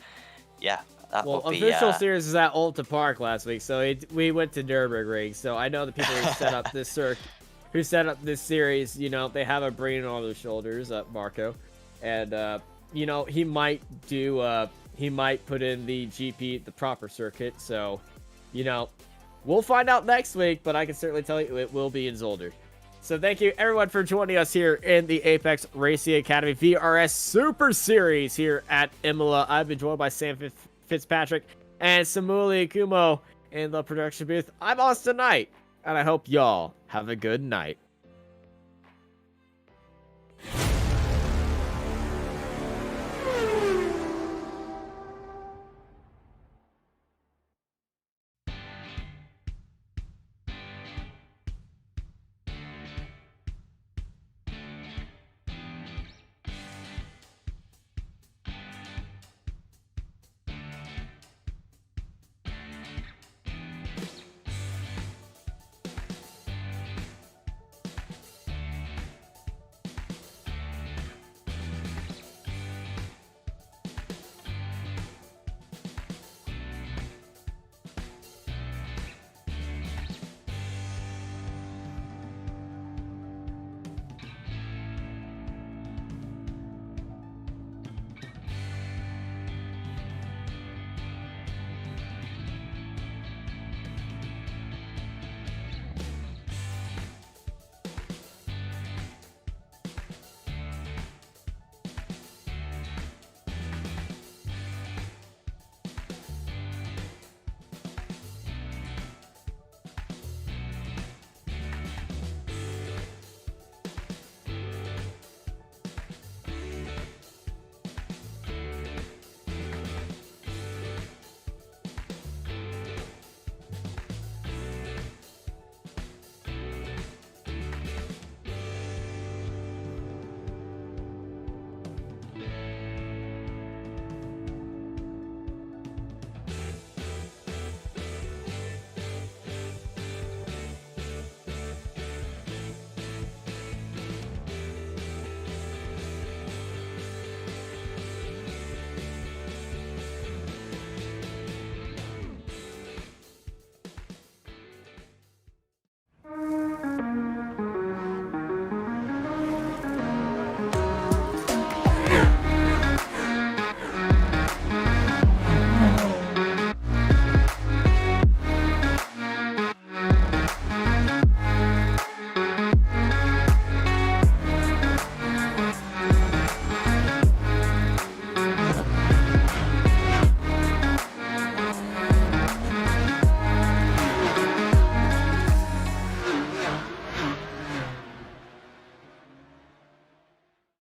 yeah, that will be. Official series was at Ulta Park last week, so we went to Nürburgring. So I know the people who set up this who set up this series, you know, they have a brain on their shoulders, Marco, and you know, he might put in the GP, the proper circuit. So, you know, we'll find out next week, but I can certainly tell you it will be in Zolder. So thank you everyone for joining us here in the Apex Racing Academy VRS Super Series here at Imola. I've been joined by Sam Fitzpatrick and Samuli Kumo in the production booth. I'm Austin Knight, and I hope y'all have a good night.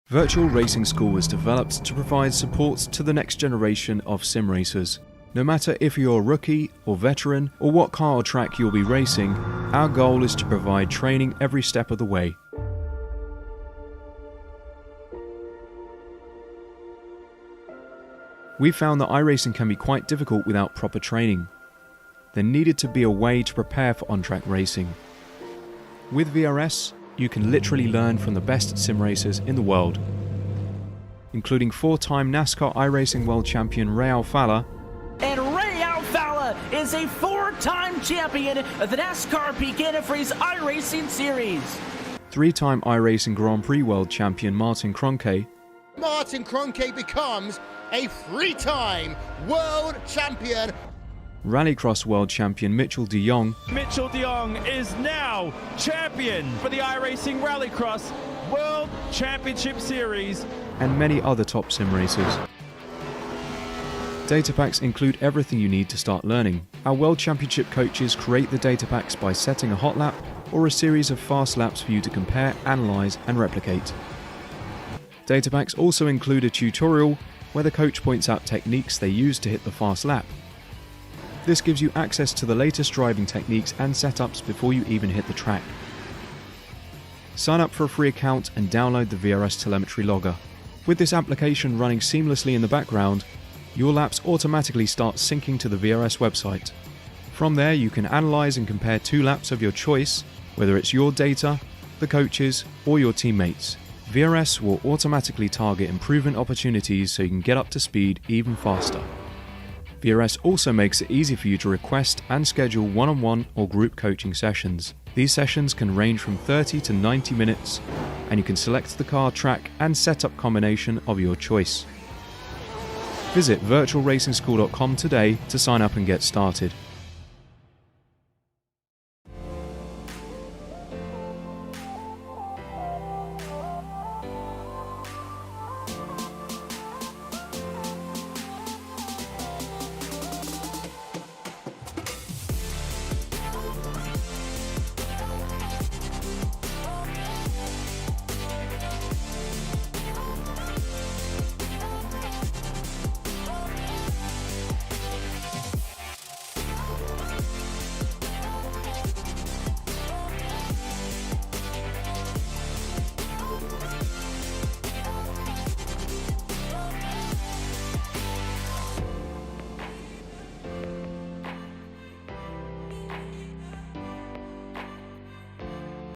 Virtual Racing School was developed to provide support to the next generation of sim racers. No matter if you're a rookie or veteran or what car or track you'll be racing, our goal is to provide training every step of the way. We found that iRacing can be quite difficult without proper training. There needed to be a way to prepare for on-track racing. With VRS, you can literally learn from the best sim racers in the world, including 4-time NASCAR iRacing World Champion Ray Alfala. And Ray Alfala is a 4-time champion of the NASCAR Peak Antifreeze iRacing Series. 3-time iRacing Grand Prix World Champion Martin Kroenke. Martin Kroenke becomes a 3-time world champion. Rallycross World Champion Mitchell de Jong. Mitchell de Jong is now champion for the iRacing Rallycross World Championship Series. And many other top sim racers. Data packs include everything you need to start learning. Our World Championship coaches create the data packs by setting a hot lap or a series of fast laps for you to compare, analyze, and replicate. Data packs also include a tutorial where the coach points out techniques they use to hit the fast lap. This gives you access to the latest driving techniques and setups before you even hit the track. Sign up for a free account and download the VRS telemetry logger. With this application running seamlessly in the background, your laps automatically start syncing to the VRS website. From there, you can analyze and compare 2 laps of your choice, whether it's your data, the coaches, or your teammates. VRS will automatically target improvement opportunities so you can get up to speed even faster. VRS also makes it easy for you to request and schedule one-on-one or group coaching sessions. These sessions can range from 30 to 90 minutes, and you can select the car, track, and setup combination of your choice. Visit virtualracingschool.com today to sign up and get started.